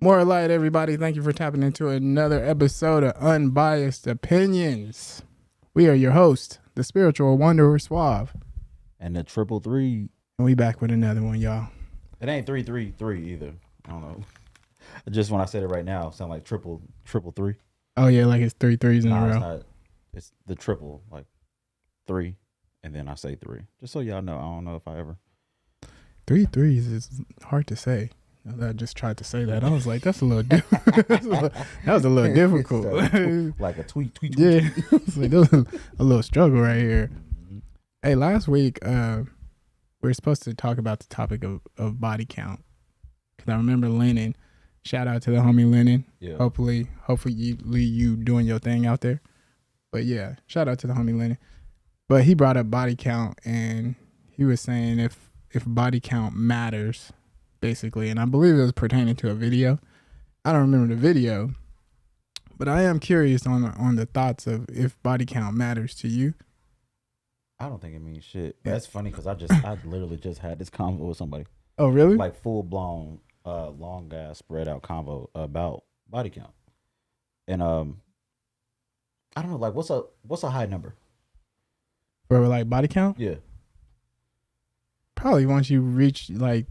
More light, everybody. Thank you for tapping into another episode of Unbiased Opinions. We are your host, the spiritual wanderer Suave. And the 333. And we back with another one, y'all. It ain't 333 either. I don't know. Just when I said it right now, it sound like triple three. Oh, yeah, like it's 3 threes in a row. It's not. It's the triple, like 3, and then I say 3. Just so y'all know, I don't know if I ever. 3 threes is hard to say. I just tried to say that. I was like, that's a little difficult. That was a little difficult. Like a tweet. Yeah. Like, that was a little struggle right here. Mm-hmm. Hey, last week, we were supposed to talk about the topic of body count. Because I remember Lenon. Shout out to the homie Lenon. Yeah. Hopefully you doing your thing out there. But yeah, shout out to the homie Lenon. But he brought up body count, and he was saying if body count matters, basically, and I believe it was pertaining to a video. I don't remember the video, but I am curious on the thoughts of if body count matters to you. I don't think it means shit. Yeah. That's funny because I literally just had this convo with somebody. Oh, really? Like full blown, long ass spread out convo about body count, and I don't know, like what's a high number for like body count? Yeah, probably once you reach like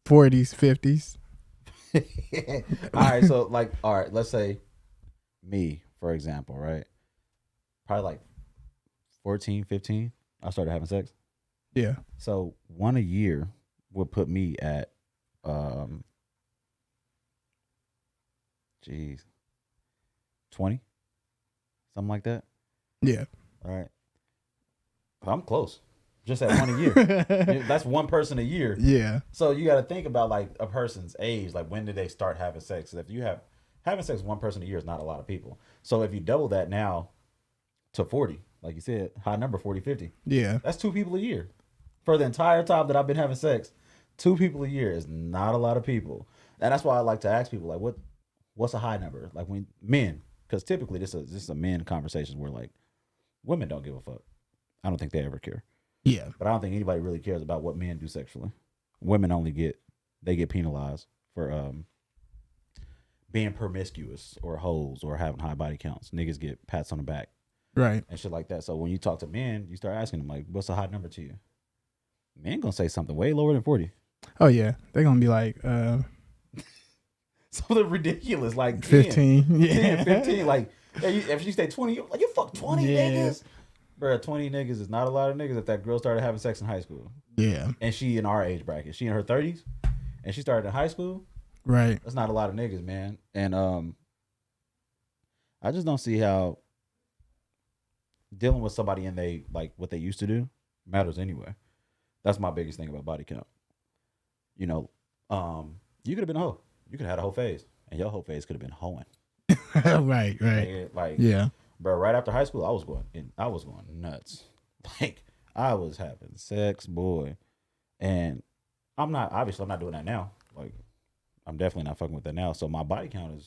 40s, 50s. All right, let's say me, for example, right? Probably like 14, 15, I started having sex. Yeah. So one a year would put me at, 20, something like that. Yeah. All right. I'm close. Just at one a year. That's one person a year. Yeah. So you got to think about like a person's age. Like when did they start having sex? If you having sex one person a year is not a lot of people. So if you double that now to 40, like you said, high number 40, 50. Yeah. That's 2 people a year. For the entire time that I've been having sex, 2 people a year is not a lot of people. And that's why I like to ask people like what's a high number? Like when men, because typically this is a men conversation where like women don't give a fuck. I don't think they ever care. Yeah. But I don't think anybody really cares about what men do sexually. Women only get penalized for being promiscuous or hoes or having high body counts. Niggas get pats on the back. Right. And shit like that. So when you talk to men, you start asking them like, what's a high number to you? Men gonna say something way lower than 40. Oh yeah. They're gonna be like something ridiculous, like 15. 10, Yeah. 15. Like if you say 20, you're like, you fuck 20 niggas. Bro, 20 niggas is not a lot of niggas if that girl started having sex in high school. Yeah. And she in our age bracket. She in her 30s and she started in high school. Right. That's not a lot of niggas, man. And I just don't see how dealing with somebody and they like what they used to do matters anyway. That's my biggest thing about body count. You know, you could have been a hoe. You could have had a whole phase. And your whole phase could have been hoeing. Right. Like yeah. Bro, right after high school, I was going nuts. Like I was having sex, boy, and I'm not doing that now. Like I'm definitely not fucking with that now. So my body count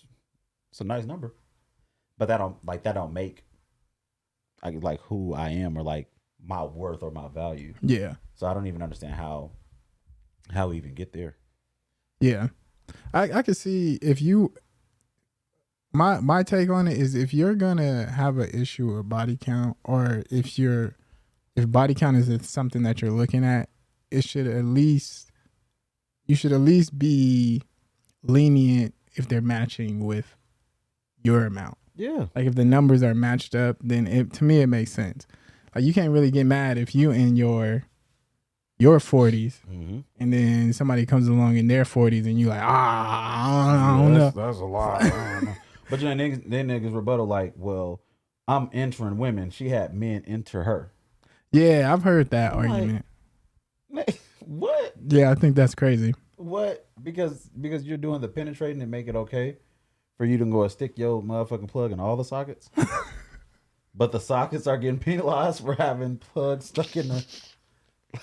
it's a nice number, but that don't make like who I am or like my worth or my value. Yeah. So I don't even understand how we even get there. Yeah, I could see if you. My take on it is if you're gonna have an issue with body count, or if body count is something that you're looking at, you should at least be lenient if they're matching with your amount. Yeah. Like if the numbers are matched up, then to me it makes sense. Like you can't really get mad if you in your 40s, mm-hmm. and then somebody comes along in their 40s and you like, I don't know. That's a lot. I don't know. But you know, niggas rebuttal like, well, I'm entering women. She had men enter her. Yeah, I've heard that argument. Like, what? Yeah, I think that's crazy. What? Because you're doing the penetrating and make it okay for you to go and stick your motherfucking plug in all the sockets? But the sockets are getting penalized for having plugs stuck in the...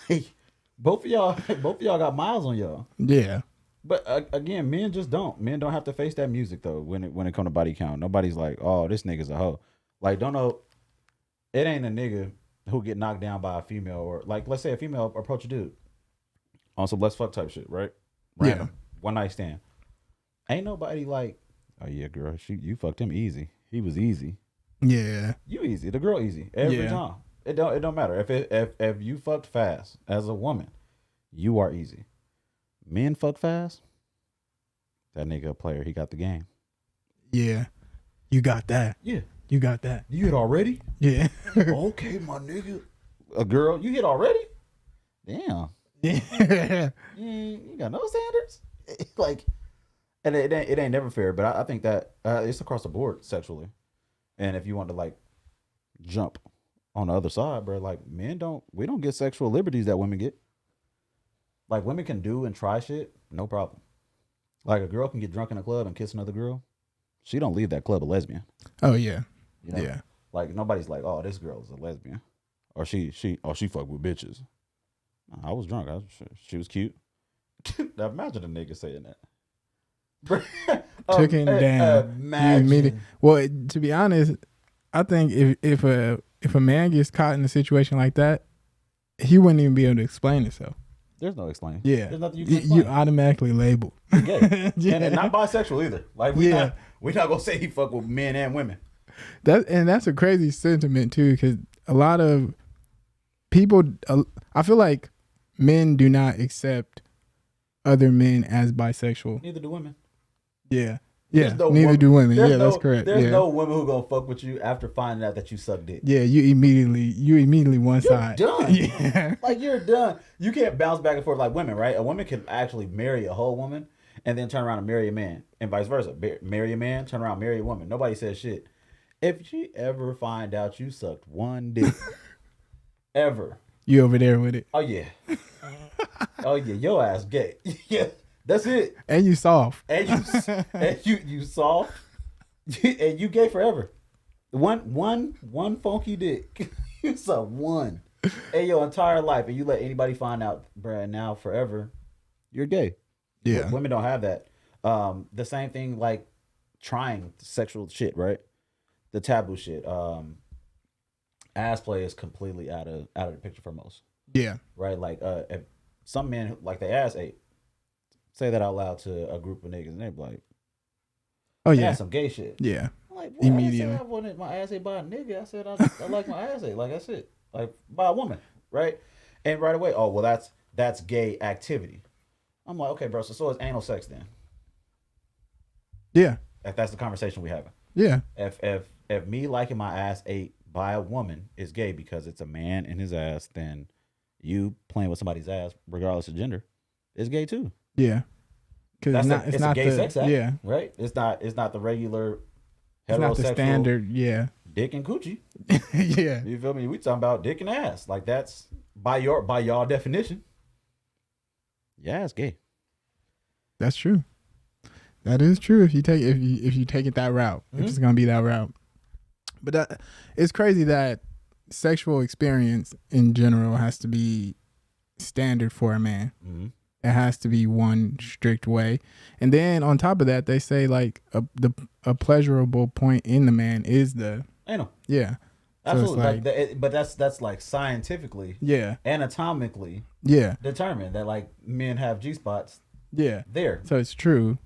Like, both of y'all got miles on y'all. Yeah. But again, men just don't. Men don't have to face that music though. When it comes to body count, nobody's like, "Oh, this nigga's a hoe." Like, don't know. It ain't a nigga who get knocked down by a female, or like, let's say a female approach a dude on some let's fuck type shit, right? Random. Yeah. One night stand. Ain't nobody like, oh yeah, girl, you fucked him easy. He was easy. Yeah. You easy. The girl easy every Yeah. time. It don't matter if you fucked fast as a woman, you are easy. Men fuck fast. That nigga a player. He got the game. Yeah. You got that. Yeah. You got that. You hit already? Yeah. Okay, my nigga. A girl, you hit already? Damn. Yeah. You got no standards. Like, and it ain't never fair. But I think that it's across the board sexually. And if you want to like jump on the other side, bro, like we don't get sexual liberties that women get. Like women can do and try shit, no problem. Like a girl can get drunk in a club and kiss another girl. She don't leave that club a lesbian. Oh yeah. You know? Yeah. Like nobody's like, oh, this girl is a lesbian, or she fuck with bitches. I was drunk. She was cute. Now imagine a nigga saying that. Took him down. Imagine. Well, to be honest, I think if a man gets caught in a situation like that, he wouldn't even be able to explain himself. There's no explaining. Yeah. There's nothing you can explain. You automatically labeled. Gay. Yeah. And not bisexual either. Like we not gonna say he fuck with men and women. That's a crazy sentiment too, because a lot of people, I feel like men do not accept other men as bisexual. Neither do women. Yeah. No Neither woman, do women. Yeah, that's correct. There's no woman who gonna fuck with you after finding out that you suck dick. Yeah, you immediately one side. Done. Yeah. Like you're done. You can't bounce back and forth like women, right? A woman can actually marry a whole woman and then turn around and marry a man, and vice versa. Marry a man, turn around, marry a woman. Nobody says shit. If she ever find out you sucked one dick, ever, You over there with it. oh yeah, oh yeah, your ass gay. Yeah, that's it. And you soft. And you soft, and you gay forever. One funky dick. You suck one. And your entire life, and you let anybody find out, bruh, now forever, you're gay. Yeah. Women don't have that. The same thing like trying sexual shit, right? The taboo shit. Ass play is completely out of the picture for most. Yeah. Right? Like if some men like they ass ate, say that out loud to a group of niggas and they be like, Oh yeah. some gay shit. Yeah. I'm like, Immediately. I wanted my ass ate by a nigga. I said I like my ass ate. Like that's it. Like by a woman, right? And right away, oh well, that's gay activity. I'm like, okay, bro. So is anal sex then? Yeah. If that's the conversation we having. Yeah. If me liking my ass ate by a woman is gay because it's a man in his ass, then you playing with somebody's ass, regardless of gender, is gay too. Yeah. Because it's not a gay the, sex act, yeah. right? It's not the regular It's not the heterosexual standard. Yeah. dick and coochie. Yeah. You feel me? We talking about dick and ass. Like that's by y'all definition. Yeah, it's gay. That's true. That is true if you take it that route. Mm-hmm. If it's gonna be that route. But it's crazy that sexual experience in general has to be standard for a man. Mm-hmm. It has to be one strict way. And then on top of that, they say like a pleasurable point in the man is the Anal. yeah. Absolutely. So it's like, but that's like scientifically, yeah, anatomically yeah, determined that like men have G spots yeah. there. So it's true.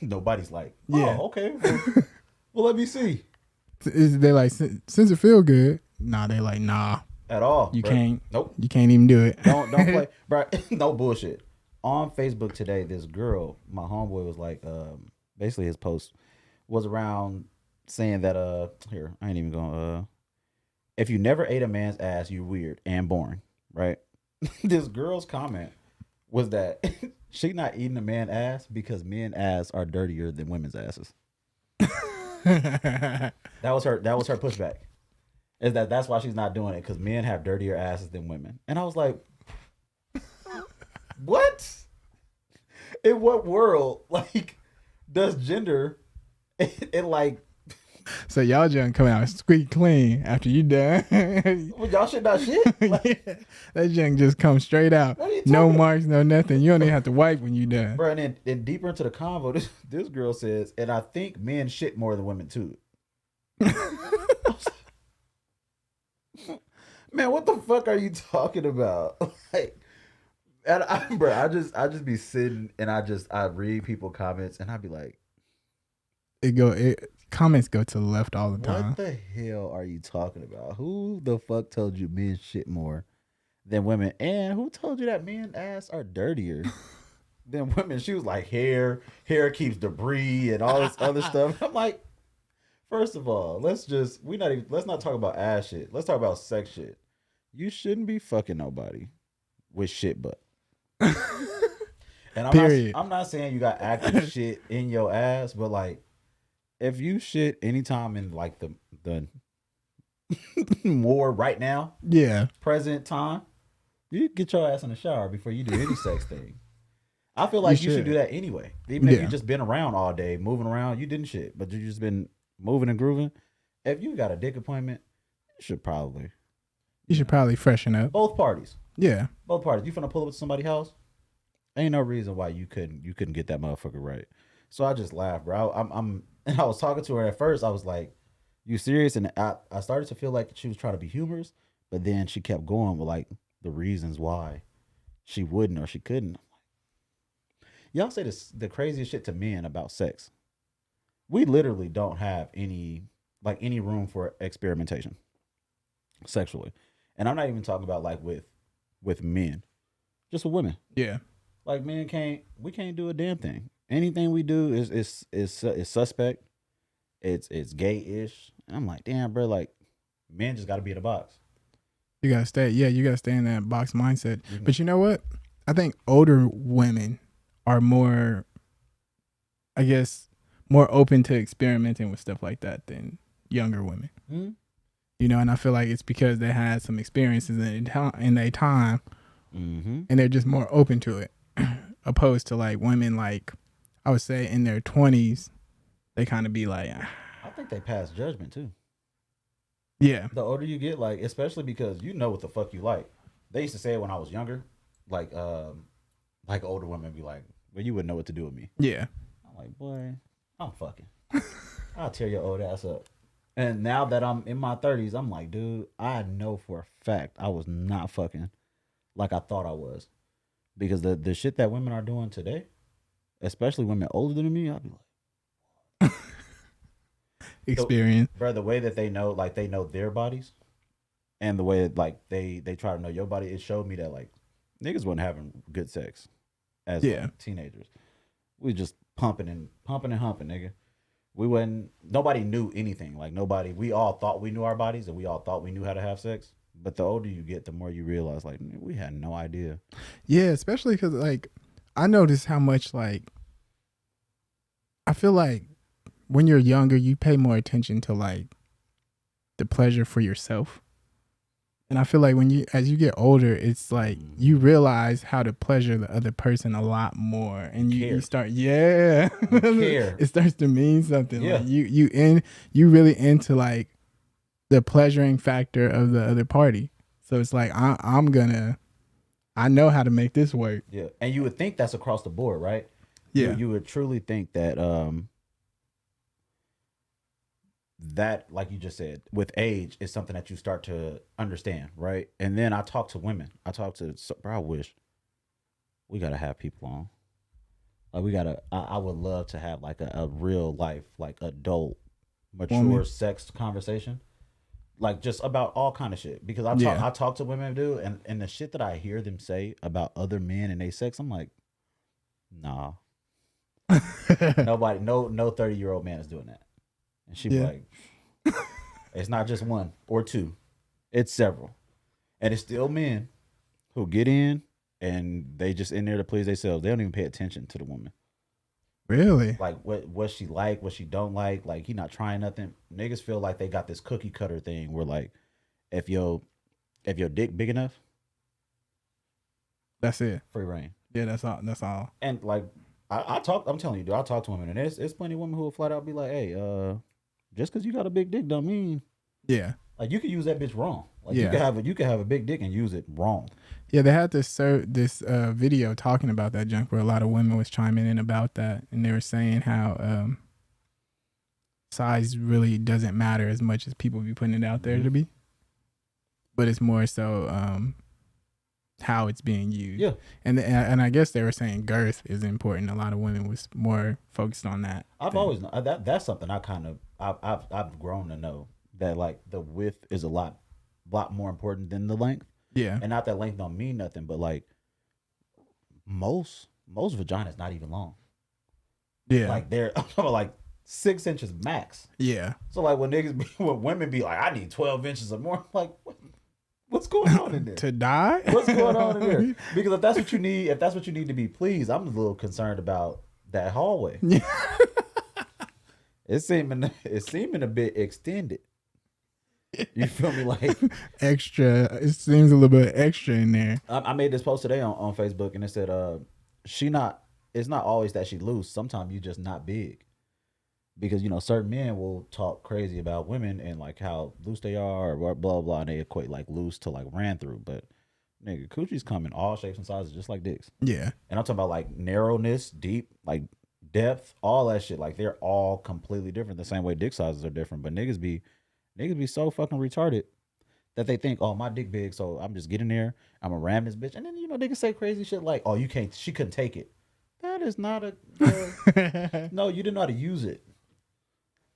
Nobody's like, oh, Yeah. okay. Well, let me see. They like since it feel good. Nah, they like nah. At all. You bro. can't. Nope. You can't even do it. Don't play, bro. No bullshit. On Facebook today, this girl, my homeboy, was like, basically his post was around saying that here I ain't even gonna if you never ate a man's ass, you're weird and boring, right? This girl's comment was that she not eating a man's ass because men's ass are dirtier than women's asses. That was her pushback. Is that's why she's not doing it, because men have dirtier asses than women. And I was like, what? In what world, like, does gender it like? So y'all junk come out squeak clean after you done. Well, y'all shit not shit. Like, Yeah. That junk just comes straight out. What are you No talking- marks, no nothing. You don't even have to wipe when you done. bro, and then deeper into the convo, this girl says, and I think men shit more than women too. Man, what the fuck are you talking about? Like, And bro, I just be sitting and I read people comments and I be like, comments go to the left all the time. what the hell are you talking about? Who the fuck told you men shit more than women? And who told you that men ass are dirtier than women? She was like, hair keeps debris and all this other stuff. I'm like, first of all, let's not talk about ass shit. Let's talk about sex shit. You shouldn't be fucking nobody with shit butt. And I'm not saying you got active shit in your ass, but like, if you shit anytime in like the more right now, present time, you get your ass in the shower before you do any sex thing. I feel like you should do that anyway. Even if you just been around all day, moving around, you didn't shit, but you just been moving and grooving. If you got a dick appointment, you should probably freshen up. Both parties. Yeah. Both parties. You finna pull up to somebody's house? Ain't no reason why you couldn't get that motherfucker right. So I just laughed, bro. And I was talking to her at first. I was like, "You serious?" And I started to feel like she was trying to be humorous, but then she kept going with like the reasons why she wouldn't or she couldn't. Y'all say the craziest shit to men about sex. We literally don't have any room for experimentation sexually, and I'm not even talking about like with men, just with women. Yeah, like men we can't do a damn thing. Anything we do is suspect. It's gay-ish. And I'm like, damn, bro. Like, men just got to be in a box. You gotta stay. Yeah, you gotta stay in that box mindset. Mm-hmm. But you know what? I think older women are more, I guess, more open to experimenting with stuff like that than younger women. Mm-hmm. You know, and I feel like it's because they had some experiences in their time, mm-hmm. and they're just more open to it, opposed to like women like. I would say in their 20s, they kind of be like, I think they pass judgment too. Yeah. The older you get, like, especially because you know what the fuck you like. They used to say it when I was younger, like older women be like, well, you wouldn't know what to do with me. Yeah. I'm like, boy, I'm fucking. I'll tear your old ass up. And now that I'm in my 30s, I'm like, dude, I know for a fact I was not fucking like I thought I was. Because the shit that women are doing today, especially women older than me, I'll be like, experience. Bro, the way that they know their bodies and the way that like they try to know your body, it showed me that like niggas wasn't having good sex as like, teenagers. We just pumping and humping, nigga. Nobody knew anything. Like we all thought we knew our bodies and we all thought we knew how to have sex. But the older you get, the more you realize like we had no idea. Yeah, especially because like I noticed how much like I feel like when you're younger, you pay more attention to like the pleasure for yourself. And I feel like as you get older, it's like you realize how to pleasure the other person a lot more. And you start, care. It starts to mean something. Yeah. Like you really into like the pleasuring factor of the other party. So it's like, I know how to make this work. Yeah. And you would think that's across the board, right? Yeah. You would truly think that, that, like you just said, with age is something that you start to understand, right? And then I talk to women. Bro, I wish we got to have people on. Like I would love to have like a real life, like adult, mature sex conversation. Like just about all kind of shit. Because I talk to women, dude, and the shit that I hear them say about other men and they sex, I'm like, nah. Nobody, no 30-year-old man is doing that. And she be like, it's not just one or two. It's several. And it's still men who get in and they just in there to please themselves. They don't even pay attention to the woman. Really? Like what she like, what she don't like. Like he not trying nothing. Niggas feel like they got this cookie cutter thing where like if your dick big enough, that's it. Free reign. Yeah, that's all. And like I'm telling you, dude, I talk to women and there's plenty of women who will flat out be like, hey, just because you got a big dick don't mean like you can use that bitch wrong. Like you can have a big dick and use it wrong. Yeah, they had this video talking about that junk where a lot of women was chiming in about that, and they were saying how size really doesn't matter as much as people be putting it out there to be, but it's more so how it's being used. Yeah. And I guess they were saying girth is important. A lot of women was more focused on that. I've always known that's something I kind of I've grown to know that like the width is a lot more important than the length. Yeah. And not that length don't mean nothing, but like most vaginas not even long. Yeah. Like they're I'm talking about like 6 inches max. Yeah. So like when women be like, I need 12 inches or more, I'm like what's going on in there? To die? What's going on in there? Because if that's what you need to be pleased, I'm a little concerned about that hallway. Yeah. It's seeming a bit extended. You feel me? Like extra. It seems a little bit extra in there. I made this post today on Facebook, and it said, it's not always that she loose. Sometimes you just not big. Because, you know, certain men will talk crazy about women and like how loose they are or blah, blah, and they equate like loose to like ran through. But nigga, coochies come in all shapes and sizes just like dicks. Yeah. And I'm talking about like narrowness, deep, like depth, all that shit. Like they're all completely different. The same way dick sizes are different. But niggas be so fucking retarded that they think, oh, my dick big, so I'm just getting there, I'm gonna ram this bitch. And then, you know, they can say crazy shit like, oh, she couldn't take it. That is not no, you didn't know how to use it.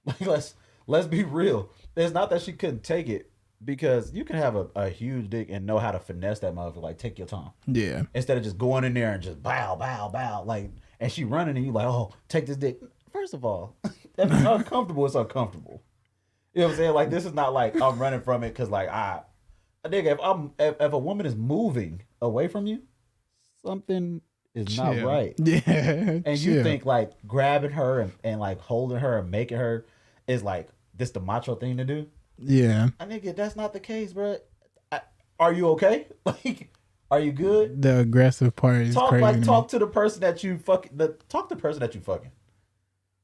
Like let's be real. It's not that she couldn't take it, because you can have a huge dick and know how to finesse that motherfucker. Like take your time. Yeah. Instead of just going in there and just bow, like, and she running and you like, oh, take this dick. First of all, if it's uncomfortable, it's uncomfortable. You know what I'm saying? Like this is not like I'm running from it because like nigga, if a woman is moving away from you, something is not right. Yeah. And you think like grabbing her and like holding her and making her is like this the macho thing to do? Yeah. I nigga, that's not the case, bro. Are you okay? Like, are you good? The aggressive part is crazy. Like talk to the person that you fucking. Talk to the person that you fucking.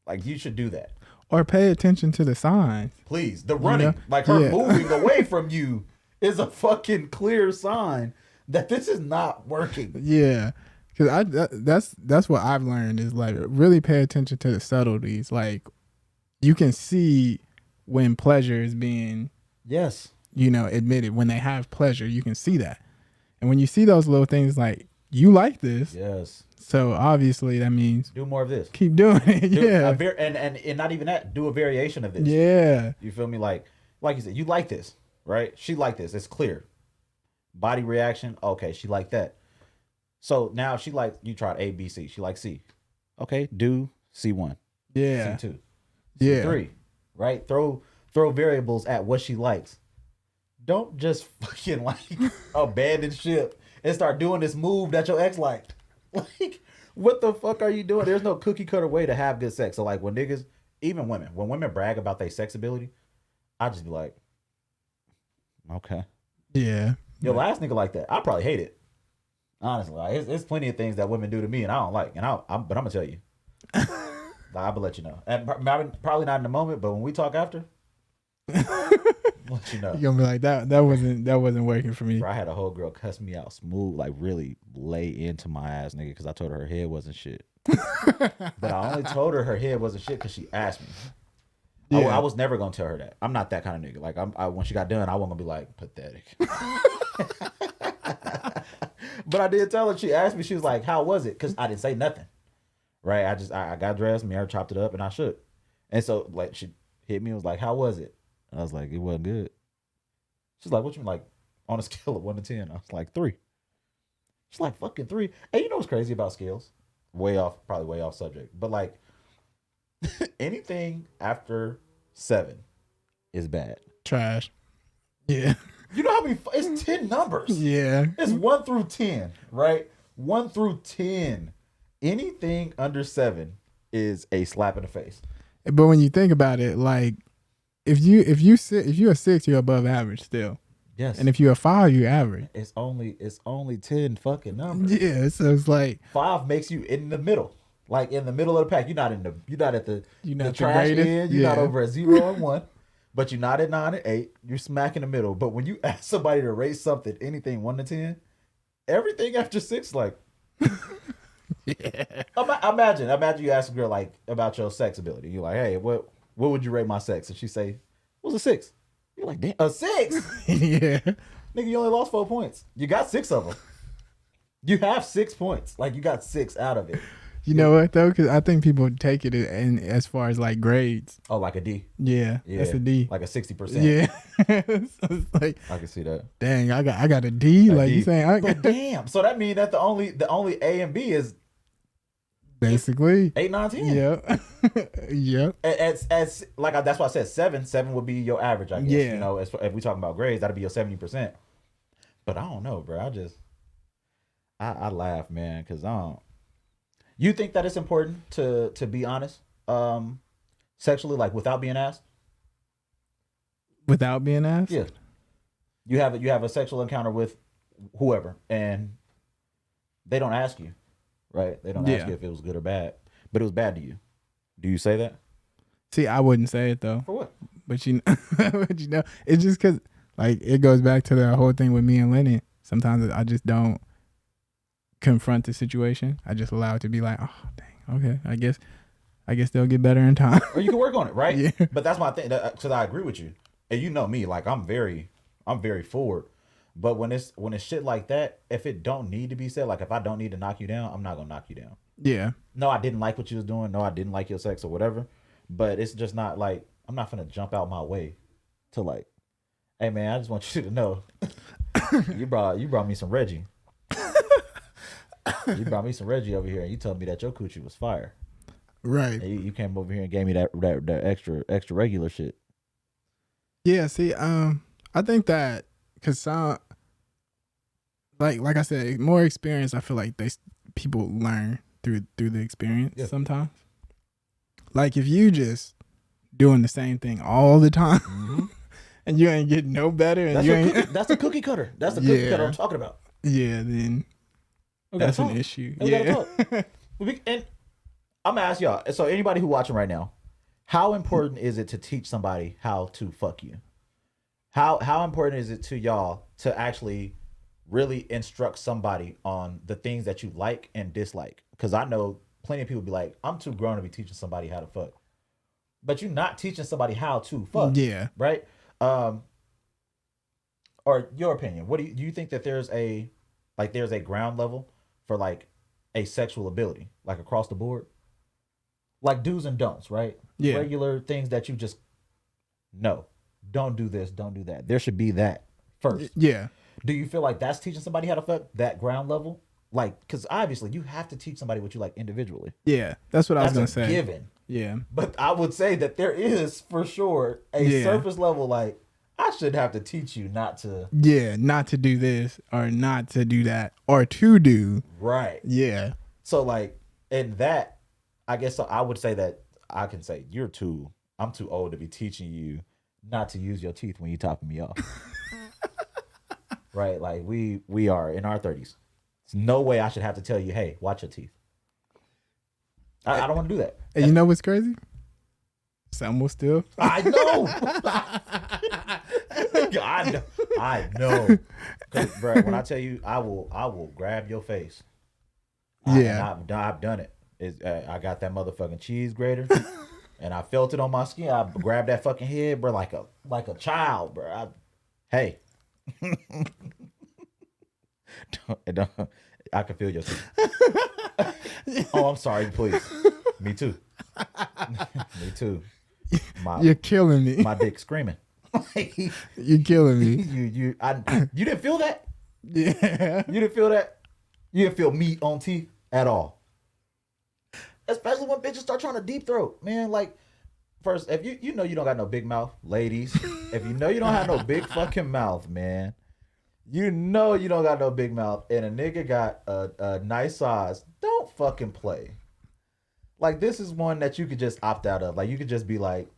Like you should do that. Or pay attention to the signs. Please, the running, like her moving away from you, is a fucking clear sign that this is not working. Yeah. Because that's what I've learned is like really pay attention to the subtleties. Like you can see when pleasure is being admitted. When they have pleasure, you can see that. And when you see those little things like you like this, so obviously that means do more of this. Keep doing it. And not even that, do a variation of this. Yeah. You feel me? Like you said, you like this, right? She liked this. It's clear. Body reaction, okay, she liked that. So now she like, you tried A, B, C. She like C. Okay, do C1. Yeah. C2. C3. Right? Throw variables at what she likes. Don't just fucking like abandon ship and start doing this move that your ex liked. Like, what the fuck are you doing? There's no cookie cutter way to have good sex. So like when niggas, even women, when women brag about their sex ability, I just be like, okay. Yeah. Your last nigga like that, I probably hate it. Honestly, like, it's plenty of things that women do to me and I don't like, but I'm gonna tell you. Like, I'm gonna let you know, and probably not in the moment, but when we talk after, I'll let you know. You're gonna be like that wasn't working for me. Bro, I had a whole girl cuss me out smooth, like really lay into my ass, nigga, because I told her head wasn't shit. But I only told her head wasn't shit because she asked me. Yeah. I was never gonna tell her that. I'm not that kind of nigga. Like when she got done, I wasn't gonna be like pathetic. But I did tell her. She asked me. She was like, "How was it?" Because I didn't say nothing. Right? I got dressed, me, I chopped it up, and I shook. And so like she hit me and was like, "How was it?" And I was like, "It wasn't good." She's like, "What you mean?" Like on a scale of 1 to 10, I was like 3. She's like, "Fucking 3." And you know what's crazy about scales? Probably way off subject, but like anything after 7 is bad. Trash. Yeah. You know how many? It's 10 numbers. Yeah. It's 1 through 10, right? 1 through 10. Anything under 7 is a slap in the face. But when you think about it, like if you're a 6, you're above average still. Yes. And if you're a 5, you're average. It's only 10 fucking numbers. Yeah. So it's like 5 makes you in the middle, like in the middle of the pack. You're not at the trash greatest. end. You're not over at 0 and 1. But you're not at 9 and 8. You're smack in the middle. But when you ask somebody to rate something, anything 1 to 10, everything after 6, like, yeah. Imagine you ask a girl like about your sex ability. You're like, hey, what would you rate my sex? And she say, it was a 6. You're like, damn, a 6? Yeah. Nigga, you only lost 4 points. You got 6 of them. You have 6 points. Like, you got 6 out of it. You know what though? Because I think people take it in as far as like grades. Oh, like a D. Yeah, that's a D. Like a 60%. Yeah, so it's like, I can see that. dang, I got a D. Like you saying, I but damn. So that means that the only A and B is basically 8, 9, 10. Yeah, yep. As like that's why I said 7. 7 would be your average, I guess. Yeah. You know, if we talking about grades, that'd be your 70%. But I don't know, bro. I laugh, man, because I don't. You think that it's important to be honest, sexually, like without being asked? Without being asked? Yeah. You have a sexual encounter with whoever, and they don't ask you, right? They don't ask you if it was good or bad, but it was bad to you. Do you say that? See, I wouldn't say it though. For what? But but it's just because like it goes back to the whole thing with me and Lennon. Sometimes I just don't confront the situation. I just allow it to be like, oh dang, okay, I guess they'll get better in time. Or you can work on it, right? Yeah. But that's my thing, because I agree with you, and you know me, like I'm very forward. But when it's shit like that, if it don't need to be said, like if I don't need to knock you down, I'm not gonna knock you down. Yeah. No, I didn't like what you was doing. No, I didn't like your sex or whatever. But it's just not like I'm not gonna jump out my way to like, hey man, I just want you to know, you brought me some Reggie. You brought me some Reggie over here, and you told me that your coochie was fire. Right. And you came over here and gave me that extra regular shit. Yeah. See, I think that because like I said, more experience. I feel like people learn through the experience sometimes. Like if you just doing the same thing all the time, and you ain't getting no better, and that's the cookie cutter. That's the cookie cutter I'm talking about. Yeah, then that's an issue. And I'm gonna ask y'all. So anybody who watching right now, how important is it to teach somebody how to fuck you? How important is it to y'all to actually really instruct somebody on the things that you like and dislike? Because I know plenty of people be like, I'm too grown to be teaching somebody how to fuck. But you're not teaching somebody how to fuck. Yeah. Right? Or your opinion. What do you think that there's a ground level for like a sexual ability, like across the board? Like do's and don'ts, right? Yeah. Regular things that you just no. Don't do this, don't do that. There should be that first. Yeah. Do you feel like that's teaching somebody how to fuck, that ground level? Like, because obviously you have to teach somebody what you like individually. Yeah, that's what I was gonna say. Given. Yeah. But I would say that there is for sure a surface level, like, I should have to teach you not to. Yeah, not to do this or not to do that or to do. Right. Yeah. So like in that, I guess so I would say that I can say I'm too old to be teaching you not to use your teeth when you topping me off. Right? Like we are in our 30s. There's no way I should have to tell you, hey, watch your teeth. I don't want to do that. And you know what's crazy? Some will still. I know. I know. Bro, when I tell you, I will grab your face. Yeah. I've done it. I got that motherfucking cheese grater, and I felt it on my skin. I grabbed that fucking head, bro, like a child, bro. Hey. I can feel your teeth. Oh, I'm sorry, please. Me too. Me too. You're killing me. My dick screaming. You're killing me. You didn't feel that? Yeah. You didn't feel that? You didn't feel meat on teeth at all. Especially when bitches start trying to deep throat, man. Like, first, if you know you don't got no big mouth, ladies, if you know you don't have no big fucking mouth, man, you know you don't got no big mouth, and a nigga got a nice size, don't fucking play. Like, this is one that you could just opt out of. Like, you could just be like,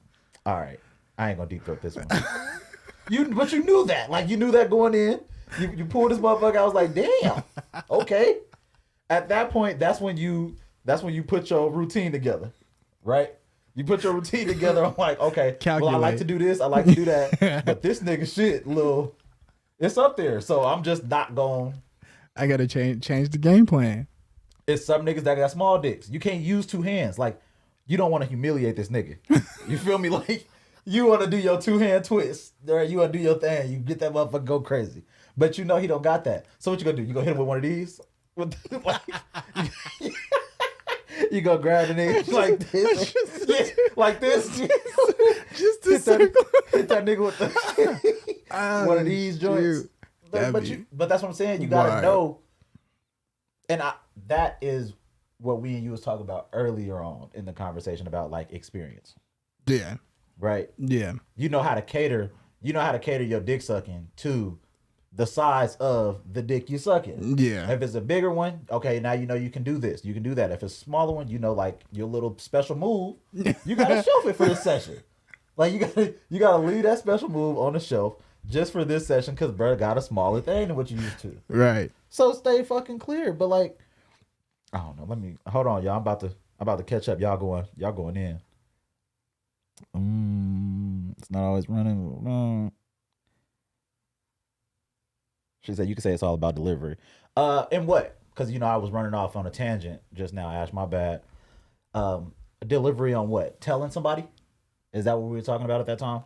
all right, I ain't gonna deep throat this one. But you knew that. Like, you knew that going in. You pulled this motherfucker. I was like, damn, okay. At that point, that's when you put your routine together, right? You put your routine together. I'm like, okay, Well, I like to do this. I like to do that. But this nigga shit, it's up there. So I'm just not going. I got to change the game plan. It's some niggas that got small dicks. You can't use two hands. Like, you don't want to humiliate this nigga. You feel me? Like, you want to do your two-hand twist. Right? You want to do your thing. You get that motherfucker go crazy. But you know he don't got that. So what you gonna do? You gonna hit him with one of these? Like, you go grab the nigga like this, like this. Just to hit that nigga with the one of these joints. But that's what I'm saying. You gotta know, and that is what we and you was talking about earlier on in the conversation about like experience. Yeah. Right. Yeah. You know how to cater. You know how to cater your dick sucking to the size of the dick you sucking. Yeah. If it's a bigger one, okay, now you know you can do this. You can do that. If it's a smaller one, you know, like your little special move, you gotta shelf it for this session. Like you gotta leave that special move on the shelf just for this session because bro got a smaller thing than what you used to. Right. So stay fucking clear. But like, I don't know. Let me hold on, y'all. I'm about to catch up. Y'all going in. It's not always running. No. She said you could say it's all about delivery. And what? Because I was running off on a tangent just now. Ash, my bad. Delivery on what? Telling somebody? Is that what we were talking about at that time?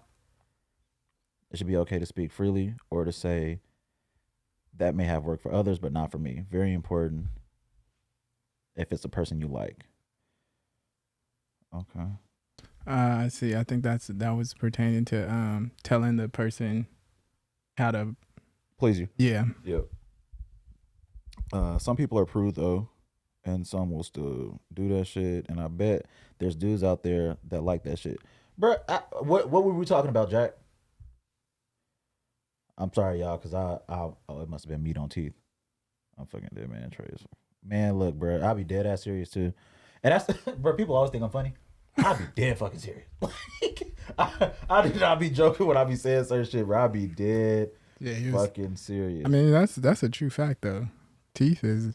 It should be okay to speak freely or to say that may have worked for others, but not for me. Very important if it's a person you like. Okay. I see. I think that was pertaining to telling the person how to please you. Yeah. Yep. Some people are prude though, and some will still do that shit. And I bet there's dudes out there that like that shit. Bro, what were we talking about, Jack? I'm sorry, y'all, because it must have been meat on teeth. I'm fucking dead, man. Trace. Man, look, bro, I'll be dead ass serious too. And that's, bro, people always think I'm funny. I'll be dead fucking serious. I do not be joking when I be saying certain shit, bro. I'll be dead fucking serious. I mean, that's a true fact, though. Teeth is...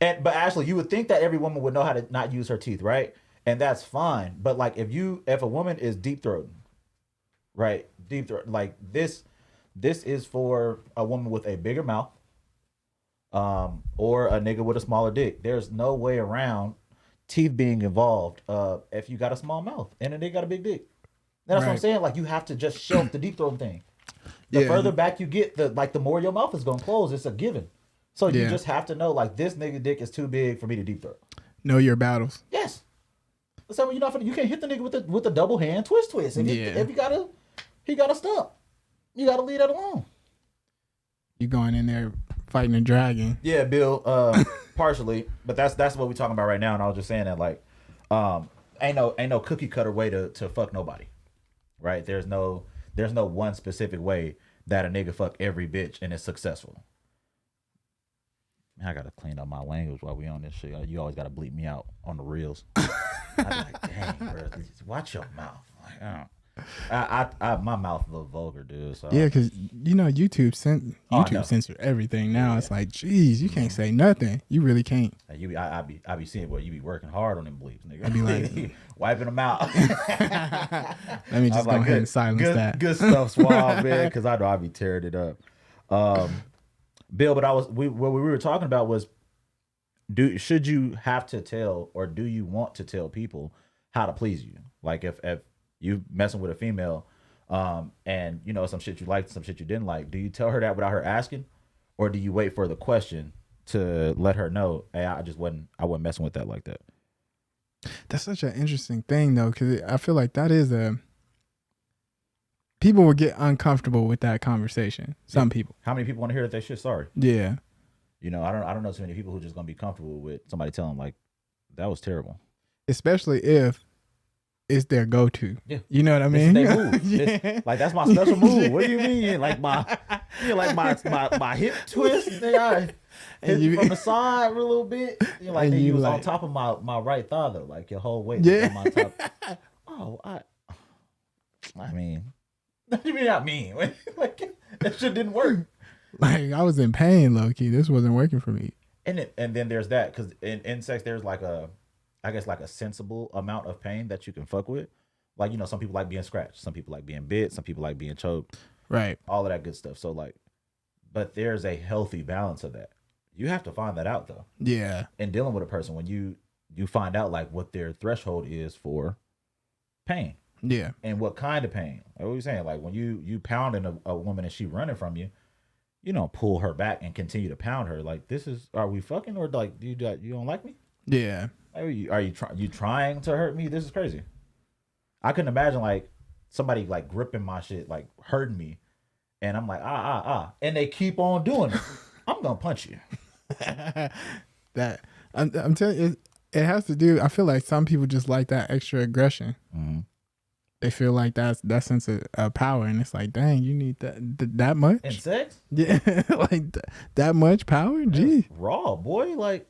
But Ashley, you would think that every woman would know how to not use her teeth, right? And that's fine. But like, if a woman is deep throating, right? Deep throat, like this is for a woman with a bigger mouth, or a nigga with a smaller dick. There's no way around teeth being involved if you got a small mouth and a nigga got a big dick. That's right. What I'm saying. Like, you have to just shelf the deep throat thing. The further back you get, the more your mouth is gonna close. It's a given. So you just have to know, like, this nigga dick is too big for me to deep throat. Know your battles. Yes. So you can't hit the nigga with the double hand twist. If he got a stump, you gotta leave that alone. You going in there fighting a dragon? Yeah, Bill. Partially, but that's what we're talking about right now. And I was just saying that, like, ain't no cookie cutter way to fuck nobody, right? There's no one specific way that a nigga fuck every bitch and is successful. Man, I gotta clean up my language while we on this shit. You always gotta bleep me out on the reels. I be like, dang, bro, watch your mouth. Like, my mouth a little vulgar, dude. So. Yeah, because YouTube censor everything now. Yeah. It's like, geez, you can't say nothing. You really can't. I be seeing what you be working hard on them bleeps, nigga. I be like, wiping them out. Let me just go ahead and silence that. Good stuff, Suave, man, because I know I be tearing it up. Bill, but what we were talking about was, should you have to tell, or do you want to tell people how to please you? Like, if you messing with a female, and some shit you liked, some shit you didn't like, do you tell her that without her asking, or do you wait for the question to let her know, hey, I wasn't messing with that like that? That's such an interesting thing though, because I feel like that is people would get uncomfortable with that conversation. Some people. How many people want to hear that they shit sorry? Yeah. I don't know too many people who just gonna be comfortable with somebody telling them, like, that was terrible. Especially if it's their go-to. Yeah. You know what I mean? They move. Yeah. Like, that's my special move. What do you mean? Like my hip twist. Hit you from the side a little bit. You was on top of my right thigh though. Like, your whole weight was on my top. Oh, I mean, what do you mean I mean? Like, that shit didn't work. Like, I was in pain, low key. This wasn't working for me. And then there's that, because in sex there's like a sensible amount of pain that you can fuck with. Like, some people like being scratched, some people like being bit, some people like being choked. Right. All of that good stuff. So like, but there's a healthy balance of that. You have to find that out though. Yeah. In dealing with a person, when you find out like what their threshold is for pain. Yeah. And what kind of pain. Like, what are you saying? Like, when you pounding a woman and she running from you, pull her back and continue to pound her. Like, are we fucking, or like, you don't like me? Yeah. Are you trying to hurt me? This is crazy. I couldn't imagine like somebody like gripping my shit, like hurting me, and I'm like and they keep on doing it. I'm gonna punch you. That I'm telling you, it has to do. I feel like some people just like that extra aggression. Mm-hmm. They feel like that sense of power, and it's like, dang, you need that much in sex. Yeah, like that much power. Gee, raw boy. Like,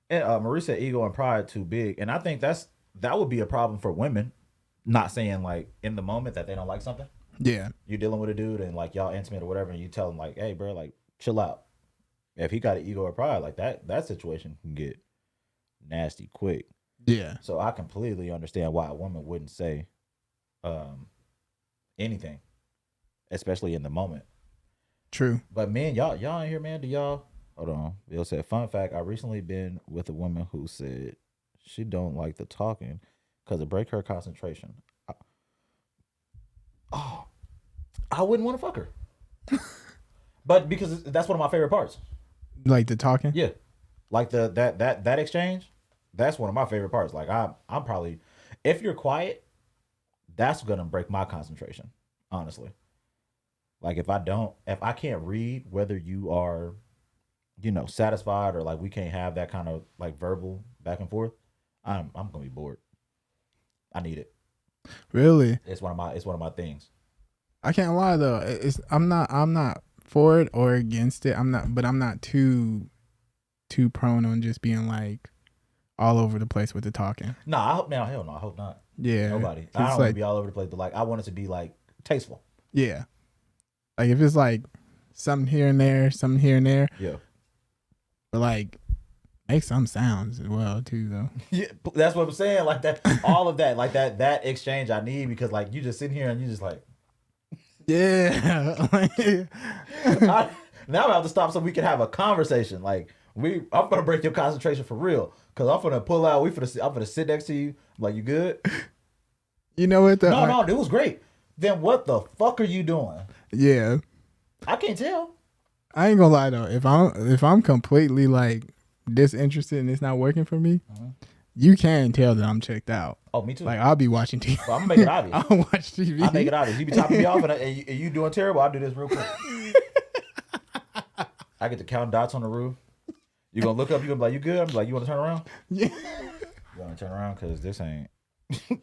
and Marie said, ego and pride too big, and I think that would be a problem for women. Not saying like in the moment that they don't like something. Yeah, you're dealing with a dude and like y'all intimate or whatever, and you tell him like, hey, bro, like chill out. If he got an ego or pride, like that situation can get nasty quick. Yeah. So I completely understand why a woman wouldn't say anything, especially in the moment. True. But men, y'all in here, man. Do y'all? Hold on. Bill said, fun fact: I recently been with a woman who said she don't like the talking because it break her concentration. I wouldn't want to fuck her, but because that's one of my favorite parts. Like the talking. Yeah, like that exchange. That's one of my favorite parts. Like I'm probably, if you're quiet, that's gonna break my concentration. Honestly, like if I can't read whether you are, satisfied or like we can't have that kind of like verbal back and forth, I'm gonna be bored. I need it. Really? It's one of my things. I can't lie though. I'm not for it or against it. I'm not too prone on just being like all over the place with the talking. No, hell no, I hope not. Yeah. Nobody. I don't want to be all over the place, but like I want it to be like tasteful. Yeah. Like if it's like something here and there. Yeah. But like make some sounds as well too though. Yeah, that's what I'm saying. Like that, all of that, like that exchange I need, because like you just sitting here and you just like, yeah. Now I have to stop so we can have a conversation. Like I'm gonna break your concentration for real, because I'm gonna pull out. I'm gonna sit next to you. I'm like, you good? You know what? No, it was great. Then what the fuck are you doing? Yeah. I can't tell. I ain't gonna lie though. If I'm completely like disinterested and it's not working for me, you can tell that I'm checked out. Oh, me too. Like I'll be watching TV. Well, I'm gonna make it obvious. I'll watch TV. I make it obvious. You be topping me off, and you doing terrible. I'll do this real quick. I get to count dots on the roof. You gonna look up? You gonna be like, you good? I'm like, you want to turn around? Yeah. You want to turn around because this ain't. You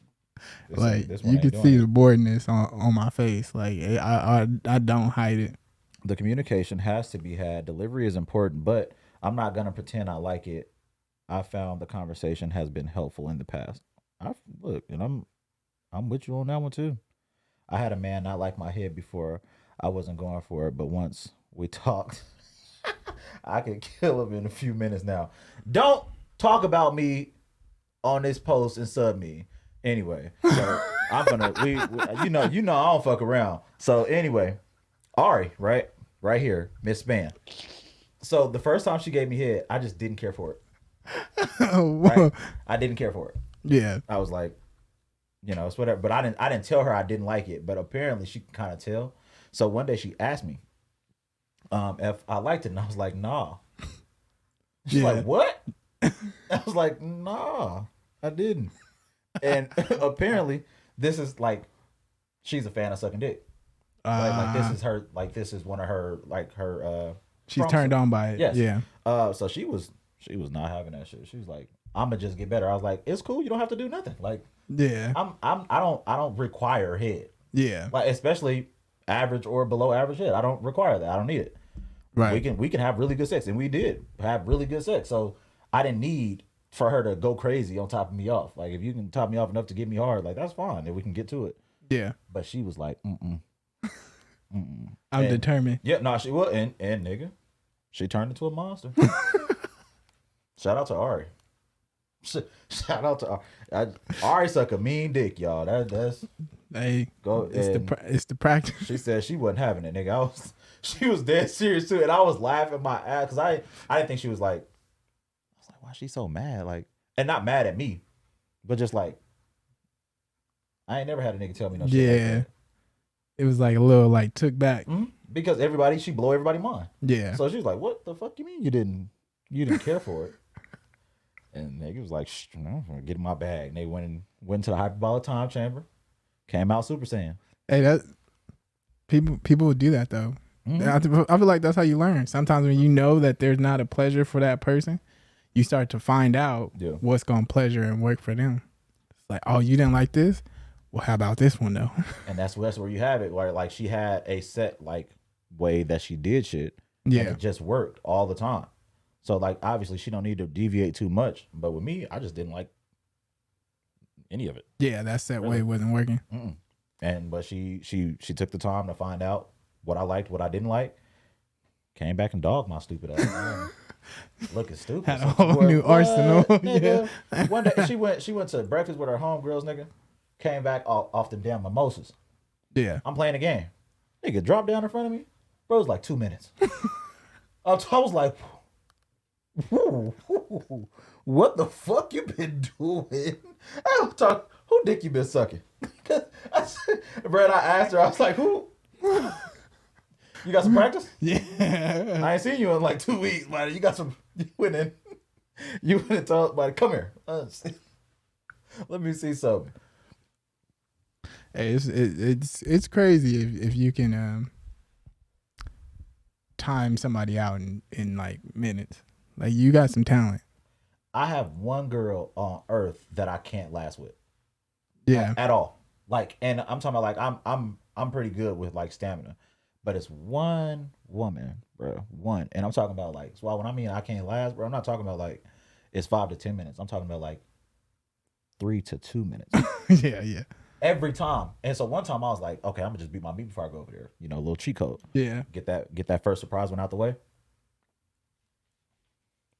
can see the boredness on my face. Like I don't hide it. The communication has to be had. Delivery is important, but I'm not gonna pretend I like it. I found the conversation has been helpful in the past. I'm with you on that one too. I had a man not like my head before. I wasn't going for it, but once we talked, I could kill him in a few minutes now. Don't talk about me on this post and sub me. Anyway, so I'm gonna you know I don't fuck around. So anyway, Ari, right here, Miss Span. So the first time she gave me head, I just didn't care for it. Right? I didn't care for it. Yeah. I was like, it's whatever. But I didn't tell her I didn't like it. But apparently she can kind of tell. So one day she asked me if I liked it, and I was like, nah. She's like, what? I was like, nah, I didn't. And apparently this is like, she's a fan of sucking dick. This is one of her she's turned on by it. Yes. Yeah. So she was not having that shit. She was like, I'm gonna just get better. I was like, it's cool. You don't have to do nothing. Like, yeah. I don't require head. Yeah. Like, especially average or below average head. I don't require that. I don't need it. Right. We can have really good sex, and we did have really good sex. So I didn't need for her to go crazy on topping me off. Like, if you can top me off enough to get me hard, like, that's fine. If we can get to it. Yeah. But she was like, I'm determined. Yeah, no, she was, and nigga, she turned into a monster. Shout out to Ari. Shout out to Ari. Ari suck a mean dick, y'all. That's hey. Go. It's the practice. She said she wasn't having it, nigga. She was dead serious too, and I was laughing my ass because I didn't think she was like. I was like, why is she so mad? Like, and not mad at me, but just like, I ain't never had a nigga tell me no shit. Yeah. Like that. It was like a little like took back. Mm-hmm. because she blow everybody mind. Yeah. So she's like, "What the fuck you mean you didn't care for it?" And nigga was like, "No, I'm gonna get in my bag." And they went to the hyperbolic time chamber, came out Super Saiyan. Hey, that people would do that though. Mm-hmm. I feel like that's how you learn. Sometimes when you know that there's not a pleasure for that person, you start to find out what's gonna pleasure and work for them. It's like, oh, you didn't like this? Well, how about this one though? And that's where you have it, where like she had a set like way that she did shit. Yeah, and it just worked all the time. So like obviously she don't need to deviate too much. But with me, I just didn't like any of it. Yeah, that set way wasn't working. But she took the time to find out what I liked, what I didn't like. Came back and dogged my stupid ass. Looking stupid. Had a whole new arsenal. Nigga. Yeah. One day she went to breakfast with her homegirls, nigga. Came back off the damn mimosas. Yeah. I'm playing a game. Nigga dropped down in front of me. Bro, it was like 2 minutes. I was like, what the fuck you been doing? Who dick you been sucking? Brad, I asked her, I was like, who? You got some practice? Yeah. I ain't seen you in like 2 weeks, buddy. You went in told, buddy, come here. Let me see something. Hey, it's crazy if you can time somebody out in like minutes. Like you got some talent. I have one girl on earth that I can't last with. Yeah. At all. Like, and I'm talking about like I'm pretty good with like stamina. But it's one woman, bro. One. And I'm talking about like, so when I mean I can't last, bro, I'm not talking about like it's 5 to 10 minutes. I'm talking about like 3 to 2 minutes. Yeah. Every time. And so one time I was like, okay, I'm gonna just beat my meat before I go over there. You know, a little cheat code. Yeah. Get that first surprise one out the way.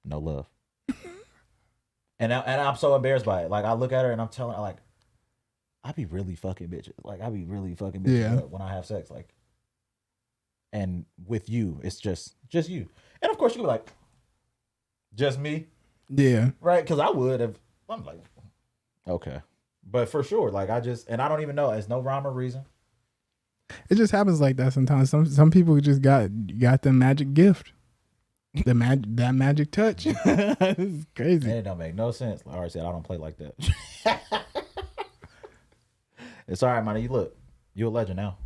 No love. and I'm so embarrassed by it. Like I look at her and I'm telling her like, I be really fucking bitches. Like I be really fucking bitches up when I have sex. Like, and with you, it's just you. And of course you could be like, just me? Yeah. Right? Because I would have. I'm like, okay. But for sure, like I don't even know. There's no rhyme or reason. It just happens like that sometimes. Some people just got the magic gift. That magic touch. It's crazy. And it don't make no sense. Like I already said, I don't play like that. It's all right, man. You a legend now.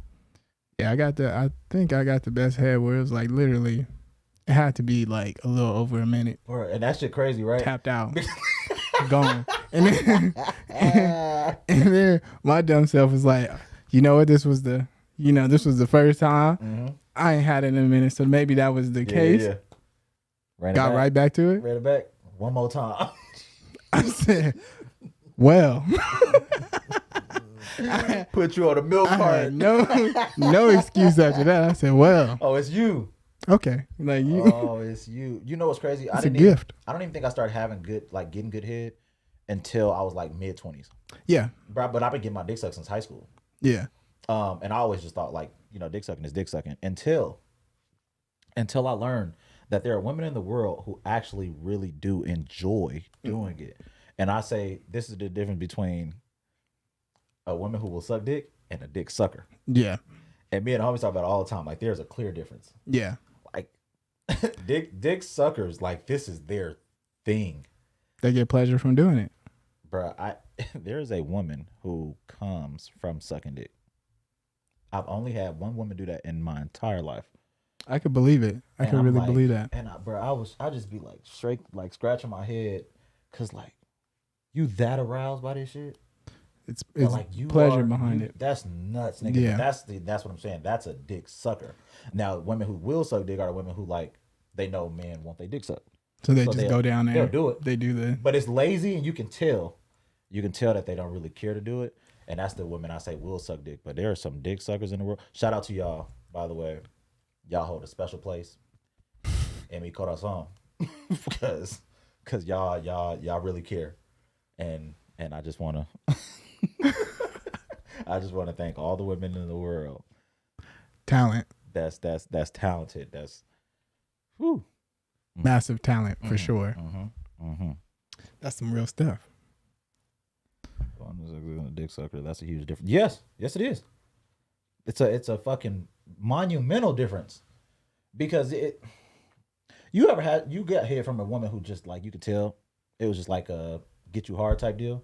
Yeah, I think I got the best head where it was like literally, it had to be like a little over a minute. And that shit crazy, right? Tapped out. Gone. And then my dumb self was like, you know what, this was the first time. Mm-hmm. I ain't had it in a minute, so maybe that was the case. Yeah. Got right back to it. Ran it back one more time. I said, well. Put you on a milk cart. No excuse after that. I said, well. Oh, it's you. Okay. Like you. Oh, it's you. You know what's crazy? It's a gift. I don't even think I started having getting good head until I was like mid-20s. Yeah. But I've been getting my dick sucked since high school. Yeah. And I always just thought like, dick sucking is dick sucking until I learned that there are women in the world who actually really do enjoy doing it. And I say this is the difference between a woman who will suck dick and a dick sucker. Yeah. And me and homies talk about it all the time. Like there's a clear difference. Yeah. Like dick suckers, like this is their thing. They get pleasure from doing it. Bruh, there's a woman who comes from sucking dick. I've only had one woman do that in my entire life. I could believe it. I could really believe that. And I just be like straight, like scratching my head, cause like you that aroused by this shit. It's like pleasure behind it. That's nuts, nigga. Yeah. That's what I'm saying. That's a dick sucker. Now, women who will suck dick are women who like they know men want their dick sucked. So they just go down there. They'll do it. They do the. But it's lazy, and you can tell that they don't really care to do it. And that's the women I say will suck dick. But there are some dick suckers in the world. Shout out to y'all, by the way. Y'all hold a special place in mi corazón because y'all really care. And I just want to thank all the women in the world. Talent. That's talented. That's whew. Massive talent for sure. That's some real stuff. A dick sucker. That's a huge difference. Yes, it is. It's a fucking monumental difference because you got head from a woman who just like you could tell it was just like a get you hard type deal.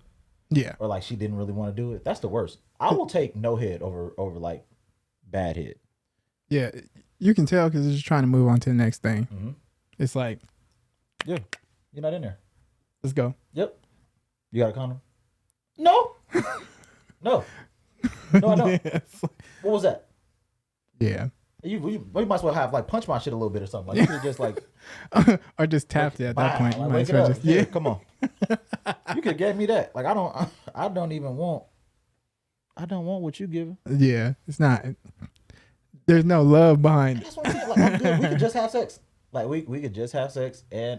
Yeah. Or like she didn't really want to do it. That's the worst. I will take no head over like bad head. Yeah, you can tell because it's just trying to move on to the next thing. Mm-hmm. It's like, yeah, you're not in there. Let's go. Yep. You got a condom? No. No, I don't. Yeah, what was that? Yeah. You might as well have like punch my shit a little bit or something. Like you could just like or just tapped it at that point. Like, might as well just, yeah, come on. You could get me that. Like I don't want what you giving. Yeah, it's not. There's no love behind it. That's what I'm saying. Like I'm good. We could just have sex. Like we could just have sex and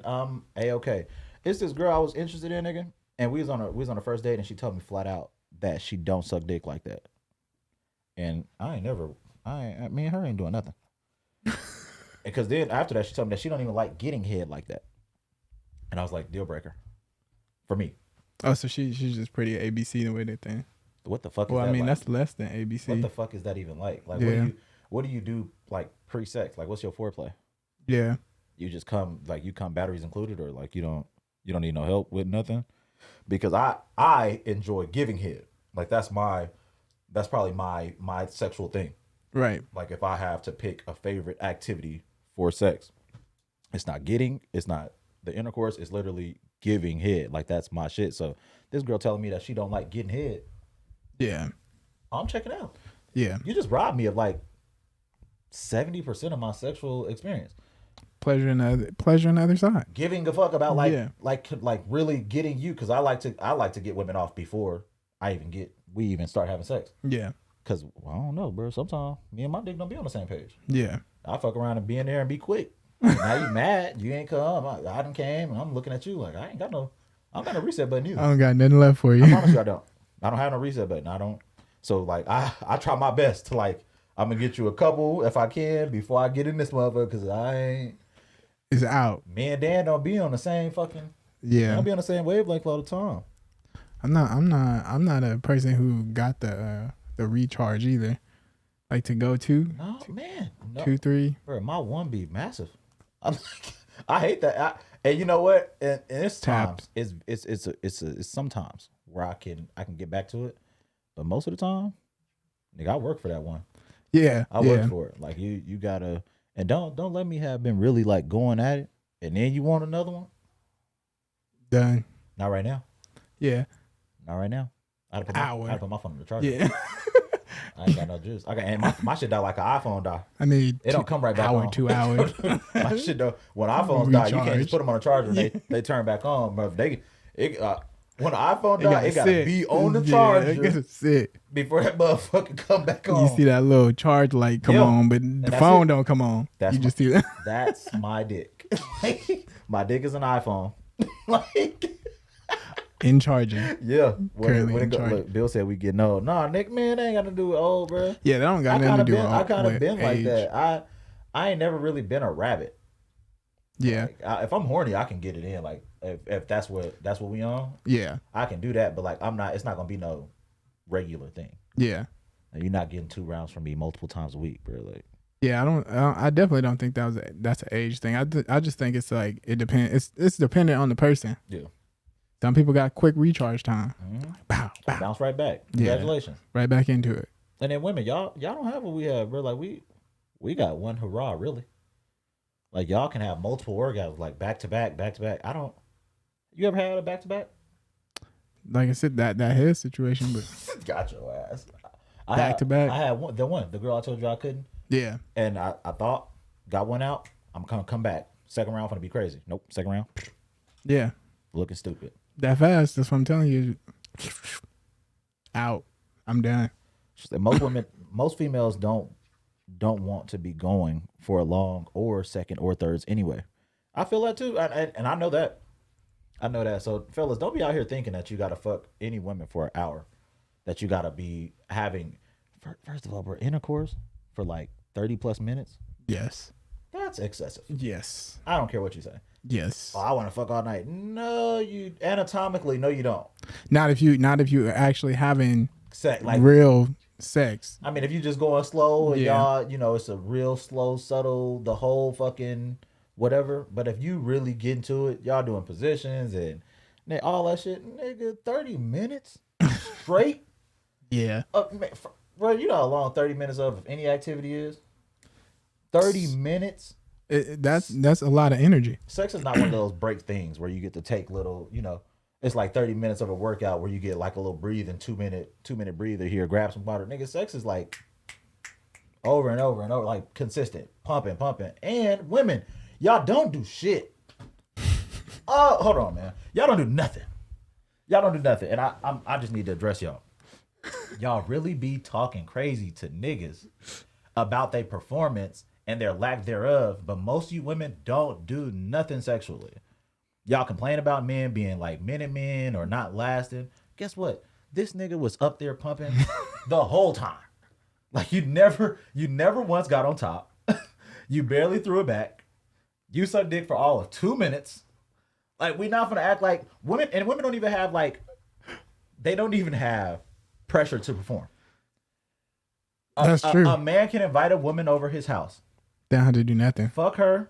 A-okay. It's this girl I was interested in, nigga, and we was on a first date and she told me flat out that she don't suck dick like that. And me and her ain't doing nothing. Because then after that, she told me that she don't even like getting head like that. And I was like, deal breaker. For me. Oh, so she's just pretty ABC the way they think. What the fuck is that? Well, I mean, like? That's less than ABC. What the fuck is that even like? Like, what do you do like pre-sex? Like, what's your foreplay? Yeah. You just come batteries included, or like you don't need no help with nothing? Because I enjoy giving head. Like that's probably my sexual thing. Right. Like if I have to pick a favorite activity for sex, it's not getting, it's not the intercourse, it's literally giving head. Like that's my shit. So this girl telling me that she don't like getting head. Yeah. I'm checking out. Yeah. You just robbed me of like 70% of my sexual experience. Pleasure in the other side. Giving a fuck about like really getting you, because I like to get women off before we even start having sex. Yeah. Cause I don't know, bro. Sometimes me and my dick don't be on the same page. Yeah. I fuck around and be in there and be quick. Now you mad? You ain't come. I done came, and I'm looking at you like I ain't got no reset button either. I don't got nothing left for you. I promise you, I don't. I don't have no reset button. I don't. So like I try my best to like I'm gonna get you a couple if I can before I get in this motherfucker, because I ain't. It's out. Me and Dan don't be on the same fucking. Yeah. Don't be on the same wavelength all the time. I'm not a person who got the recharge either. Like to go to. No, man. No. 2, 3. Bro, my one be massive. I hate that. And you know what? And it's times. It's sometimes where I can get back to it, but most of the time, nigga, I work for that one. Yeah, I work for it. Like you gotta, and don't let me have been really like going at it, and then you want another one. Done. Not right now. Yeah. Not right now. I had to put my phone on the charger. Yeah. I ain't got no juice. And my shit die like an iPhone die. I need it don't come right back on. 2 hours. My shit though, when iPhones die, you can't just put them on a charger and they turn back on. But when an iPhone die, it gotta be on the charger. It gotta sit before that motherfucker come back on. You see that little charge light come on, but the phone don't come on. You just see that. That's my dick. My dick is an iPhone. Like in charging. Yeah. Look, Bill said we getting old. Nah, Nick, man, that ain't got to do with old, bro. Yeah, that don't got nothing to do with I kind of been age. like that. I ain't never really been a rabbit. Yeah. Like, if I'm horny, I can get it in. Like if that's what we on. Yeah. I can do that, but like it's not gonna be no regular thing. Yeah. You're not getting 2 rounds from me multiple times a week, bro. Like. Yeah, I definitely don't think that's an age thing. I just think it's like it depends. It's dependent on the person. Yeah. Some people got quick recharge time. Mm-hmm. Bow. Bounce right back. Congratulations. Yeah, right back into it. And then women, y'all don't have what we have, bro. Like we got one hurrah, really. Like y'all can have multiple orgasms, like back to back. I don't. You ever had a back to back? Like I said, that head situation, but got your ass. Back to back. I had the girl I told you I couldn't. Yeah. And I thought, got one out. I'm gonna come back. Second round, gonna be crazy. Nope. Second round. Yeah. Looking stupid. That fast. That's what I'm telling you. Out. I'm done. Most females don't want to be going for a long or second or thirds anyway. I feel that too, and I know that. So fellas, don't be out here thinking that you gotta fuck any woman for an hour. That you gotta be having. First of all, bro, intercourse for like 30 plus minutes. Yes. That's excessive. Yes. I don't care what you say. Yes. Oh, I want to fuck all night. No, you anatomically, no, you don't. Not if you actually having like real sex. I mean, if you just going slow and Yeah. y'all, you know, it's a real slow, subtle, the whole fucking whatever. But if you really get into it, y'all doing positions and all that shit, nigga, 30 minutes straight. Yeah. Man, bro, you know how long 30 minutes of any activity is? 30 minutes? That's a lot of energy. Sex is not one of those break things where you get to take little, you know, it's like 30 minutes of a workout where you get like a little breathing, 2-minute breather here, grab some water. Nigga, sex is like over and over and over, like consistent, pumping. And women, y'all don't do shit. Oh, hold on, man. Y'all don't do nothing. And I just need to address y'all. Y'all really be talking crazy to niggas about their performance and their lack thereof, but most of you women don't do nothing sexually. Y'all complain about men being like minute men or not lasting. Guess what? This nigga was up there pumping the whole time. Like you never once got on top. You barely threw it back. You sucked dick for all of 2 minutes. Like we not gonna act like women don't even have they don't even have pressure to perform. That's true. A man can invite a woman over his house. They don't have to do nothing. Fuck her.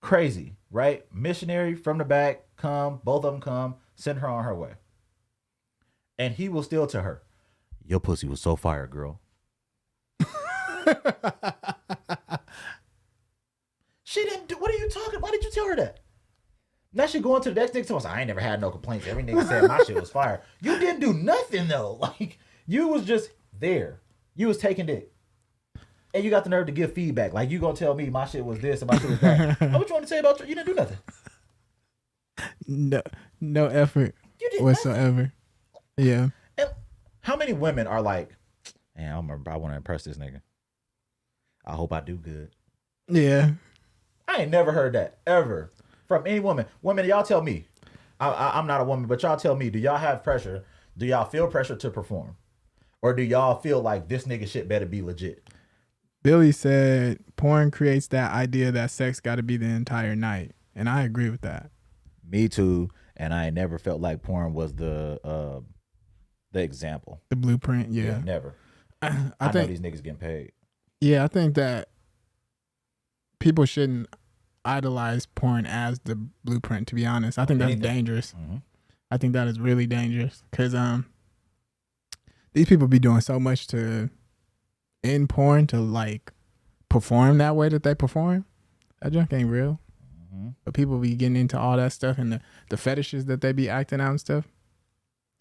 Crazy, right? Missionary from the back, both of them come, send her on her way. And he will still tell her, your pussy was so fire, girl. She didn't do, what are you talking? Why did you tell her that? Now she going to the next nigga to us. I ain't never had no complaints. Every nigga said my shit was fire. You didn't do nothing though. Like you was just there. You was taking dick. And you got the nerve to give feedback. Like you gonna tell me my shit was this and my shit was that. What you want to say about you didn't do nothing. No effort whatsoever. Nothing. Yeah. And how many women are like, man, I want to impress this nigga. I hope I do good. Yeah. I ain't never heard that ever from any woman. Women, y'all tell me. I'm not a woman, but y'all tell me, do y'all have pressure? Do y'all feel pressure to perform? Or do y'all feel like this nigga shit better be legit? Billy said porn creates that idea that sex got to be the entire night. And I agree with that. Me too. And I never felt like porn was the example. The blueprint, yeah. Never. I think know these niggas getting paid. Yeah, I think that people shouldn't idolize porn as the blueprint, to be honest. I think that's dangerous. Mm-hmm. I think that is really dangerous because these people be doing so much in porn to like perform that way that they perform. That junk ain't real. Mm-hmm. But people be getting into all that stuff and the fetishes that they be acting out and stuff.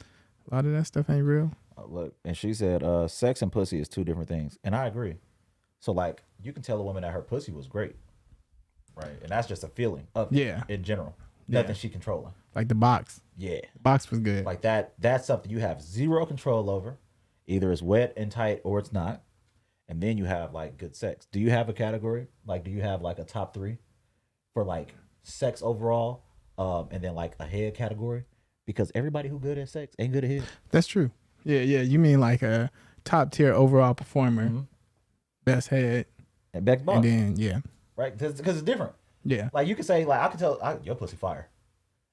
A lot of that stuff ain't real. Look, and she said sex and pussy is two different things. And I agree. So like you can tell a woman that her pussy was great. Right. And that's just a feeling of in general. Nothing she controlling. Like the box. Yeah. The box was good. Like that's something you have zero control over. Either it's wet and tight or it's not. And then you have like good sex. Do you have a category? Like do you have like a top 3 for like sex overall? And then like a head category? Because everybody who good at sex ain't good at head. That's true. Yeah. You mean like a top tier overall performer, mm-hmm. Best head. And best boss. And then, yeah. Right? Because it's different. Yeah. Like you can say, like, I can tell your pussy fire.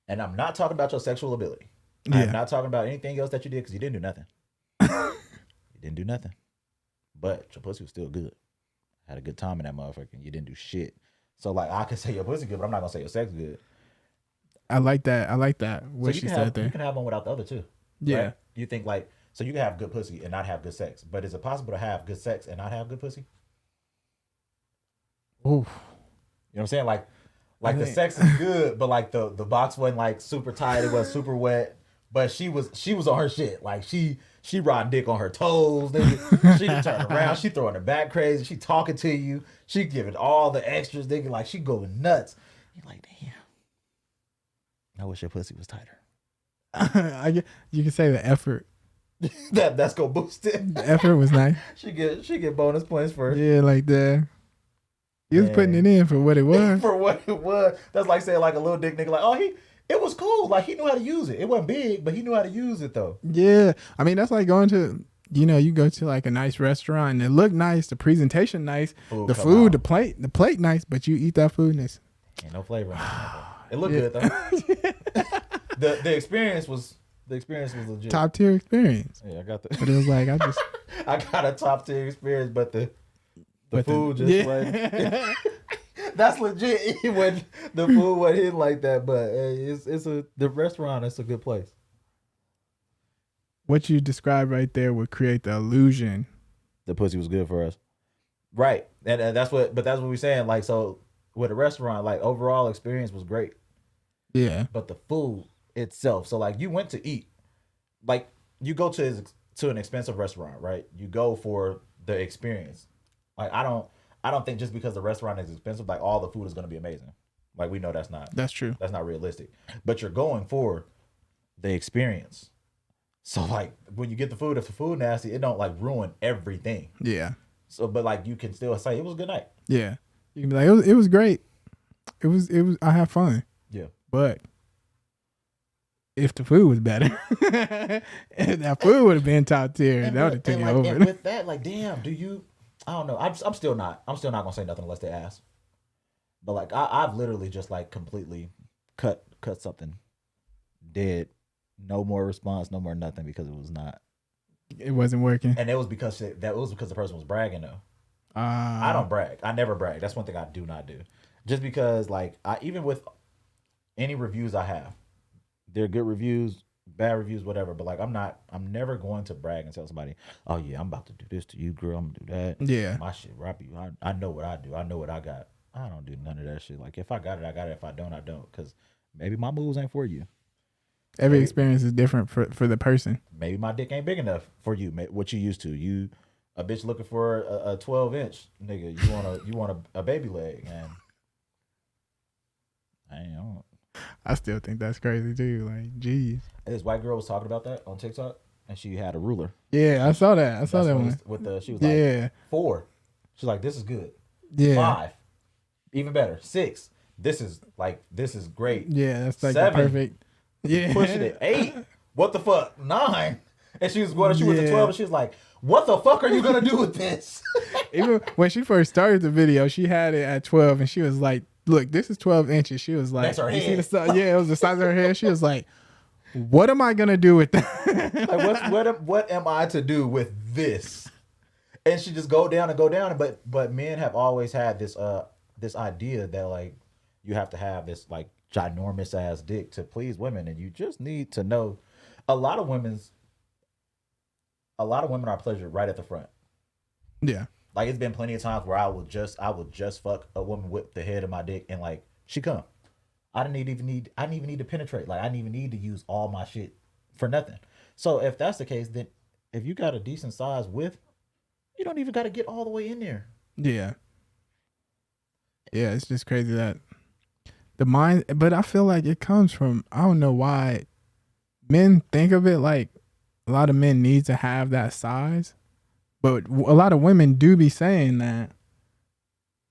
And I'm not talking about your sexual ability. Yeah. I'm not talking about anything else that you did because you didn't do nothing. You didn't do nothing. But your pussy was still good. Had a good time in that motherfucker and you didn't do shit. So, like, I can say your pussy good, but I'm not going to say your sex good. I like that. What she said there. You can have one without the other, too. Yeah. Right? You think, like, so you can have good pussy and not have good sex. But is it possible to have good sex and not have good pussy? Oof. You know what I'm saying? Like the sex is good, but like the box wasn't like super tight, it was super wet. But she was on her shit. Like she riding dick on her toes. Nigga. She turn around, she throwing her back crazy, she talking to you, she giving all the extras, nigga, like she going nuts. You're like, damn. I wish your pussy was tighter. You can say the effort. That's gonna boost it. The effort was nice. She get bonus points for yeah, like that. He was putting it in for what it was. For what it was. That's like saying like a little dick nigga like, oh, it was cool. Like he knew how to use it. It wasn't big, but he knew how to use it though. Yeah. I mean, that's like going to, you go to like a nice restaurant and it look nice, the presentation nice, the food, the plate nice, but you eat that food and it's ain't no flavor in it. It looked good though. The experience was The experience was legit. Top tier experience. Yeah, I got the. But it was like I just I got a top tier experience, but the food just wasn't. That's legit. When the food wasn't hitting like that, but the restaurant. It's a good place. What you described right there would create the illusion. The pussy was good for us, right? And that's what we're saying. Like, so with a restaurant, like overall experience was great. Yeah. But the food itself. So like you went to eat, like you go to an expensive restaurant, right? You go for the experience. Like I don't think just because the restaurant is expensive, like all the food is going to be amazing. Like we know that's true. That's not realistic. But you're going for the experience. So like when you get the food, if the food nasty, it don't like ruin everything. Yeah. So but like you can still say it was a good night. Yeah. You can be like it was great. It was I had fun. Yeah. But if the food was better, if that food would have been top tier, that would have taken over. And with that, like, damn, I don't know. I'm still not gonna say nothing unless they ask. But like, I've literally just like completely cut something dead. No more response, no more nothing because it wasn't working. And it was because the person was bragging though. I don't brag. I never brag. That's one thing I do not do. Just because like even with any reviews I have, they're good reviews, bad reviews, whatever. But like I'm never going to brag and tell somebody, oh yeah, I'm about to do this to you, girl. I'm gonna do that. Yeah. My shit, I know what I do. I know what I got. I don't do none of that shit. Like if I got it, I got it. If I don't, I don't. Because maybe my moves ain't for you. Every experience is different for the person. Maybe my dick ain't big enough for you. What you used to. You a bitch looking for a 12-inch nigga. You want a baby leg, and I still think that's crazy too. Like, geez. This white girl was talking about that on TikTok, and she had a ruler. Yeah, I saw that. I saw that one. She was like 4. She's like, this is good. Yeah. 5, even better. 6. This is great. Yeah, that's like 7, the perfect. Yeah. Pushing it. 8. What the fuck? 9. And she was going. She went to 12, and she was like, "What the fuck are you gonna do with this?" Even when she first started the video, she had it at 12, and she was like, "Look, this is 12 inches." She was like, "That's her you head." See yeah, it was the size of her head. She was like, "What am I gonna do with that?" Like, what am I to do with this? And she just go down. But men have always had this idea that like you have to have this like ginormous ass dick to please women, and you just need to know a lot of women are pleasured right at the front. Yeah. Like it's been plenty of times where I will just fuck a woman with the head of my dick and like she come. I didn't even need to penetrate. Like I didn't even need to use all my shit for nothing. So if that's the case, then if you got a decent size width, you don't even got to get all the way in there. Yeah. Yeah, it's just crazy that the mind, but I feel like it comes from, I don't know why men think of it like a lot of men need to have that size, but a lot of women do be saying that,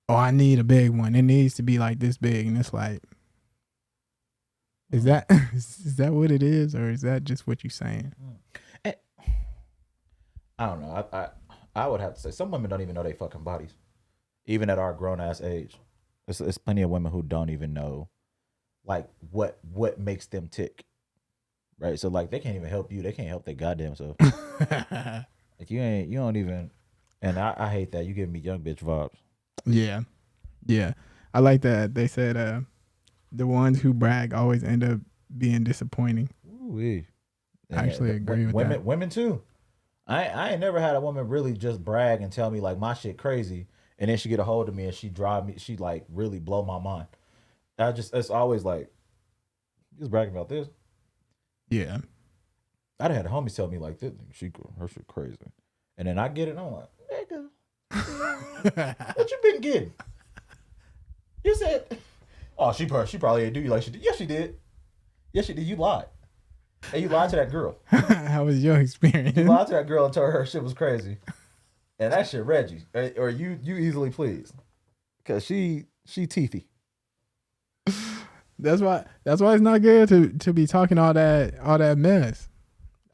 oh, I need a big one. It needs to be like this big. And it's like, is that what it is? Or is that just what you're saying? I don't know. I would have to say some women don't even know they fucking bodies, even at our grown ass age. There's plenty of women who don't even know like what makes them tick. Right. So like they can't even help you. They can't help their goddamn self. Like you don't even, and I hate that. You give me young bitch vibes. Yeah. Yeah. I like that. They said the ones who brag always end up being disappointing. Ooh-wee. I actually agree with that. Women too. I ain't never had a woman really just brag and tell me like my shit crazy, and then she get a hold of me and she like really blow my mind. It's always like, you just bragging about this. Yeah. I'd had homies tell me like this, her shit crazy. And then I get it and I'm like, nigga, what you been getting? You said, oh, she probably ain't do you like she did. Yes, she did. Yes, she did. You lied. And you lied to that girl. How was your experience? You lied to that girl and told her shit was crazy. And that shit Reggie. Or you easily pleased. Cause she teethy. That's why it's not good to be talking all that mess.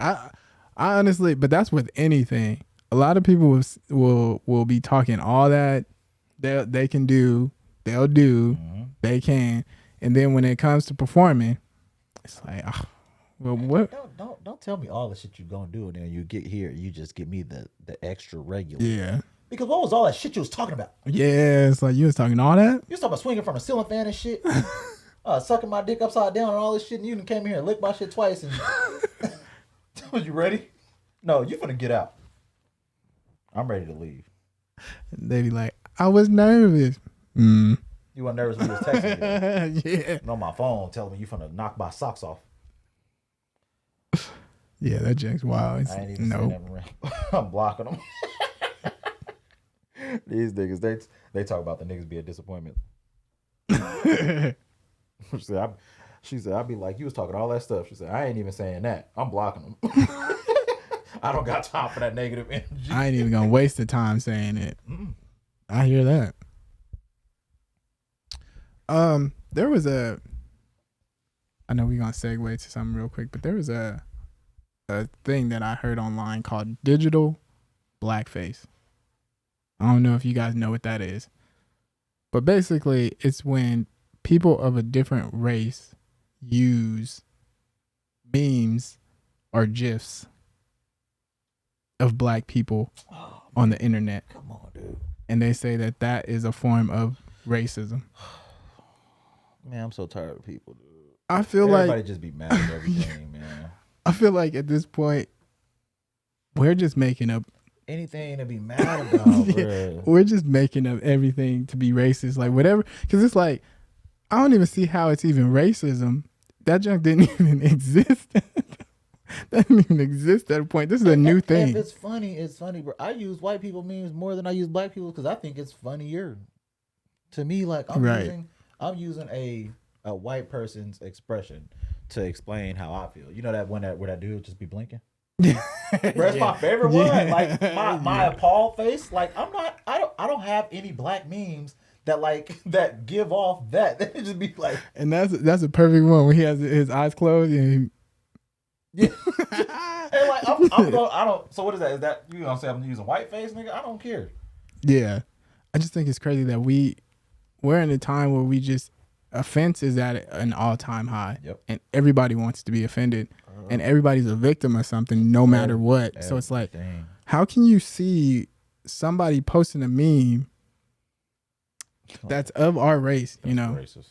I honestly, but that's with anything. A lot of people will be talking all that they can do, they'll do, they can, and then when it comes to performing, it's like, Well, what? Don't tell me all the shit you gonna do, and then you get here, you just give me the extra regular. Yeah. Because what was all that shit you was talking about? Yeah, it's like you was talking all that. You was talking about swinging from a ceiling fan and shit. Sucking my dick upside down and all this shit, and you done came here and licked my shit twice. And was you ready? No, you finna get out. I'm ready to leave. They be like, I was nervous. You weren't nervous when you was texting me. Yeah. And on my phone telling me you finna knock my socks off. Yeah, that Jack's wild. I ain't even saying that around. I'm blocking them. These niggas, they talk about the niggas be a disappointment. She said, I'd be like, you was talking all that stuff. She said, I ain't even saying that. I'm blocking them. I don't got time for that negative energy. I ain't even gonna waste the time saying it. I hear that. There was I know we're gonna segue to something real quick, but there was a thing that I heard online called digital blackface. I don't know if you guys know what that is, but basically it's when people of a different race use memes or GIFs of black people on the internet. Come on, dude. And they say that that is a form of racism. Man, I'm so tired of people, dude. I feel everybody just be mad at everything, man. I feel like at this point, we're just making up anything to be mad about, bro. We're just making up everything to be racist, like whatever. Because it's like, I don't even see how it's even racism. That junk didn't even exist. That didn't even exist at a point. This is a new thing. If it's funny, bro. I use white people memes more than I use black people because I think it's funnier. To me, like I'm using a white person's expression to explain how I feel. You know that where that dude just be blinking? Bro, that's my favorite one. Like my appalled face. Like I don't have any black memes that give off that. It just be like, and that's a perfect one when he has his eyes closed and yeah. And like I don't. So what is that? Is that you gonna say I'm using white face, nigga? I don't care. Yeah, I just think it's crazy that we're in a time where we just offense is at an all-time high. Yep. And everybody wants to be offended, and everybody's a victim of something, no matter what. So it's like, how can you see somebody posting a meme that's of our race, you know, racist,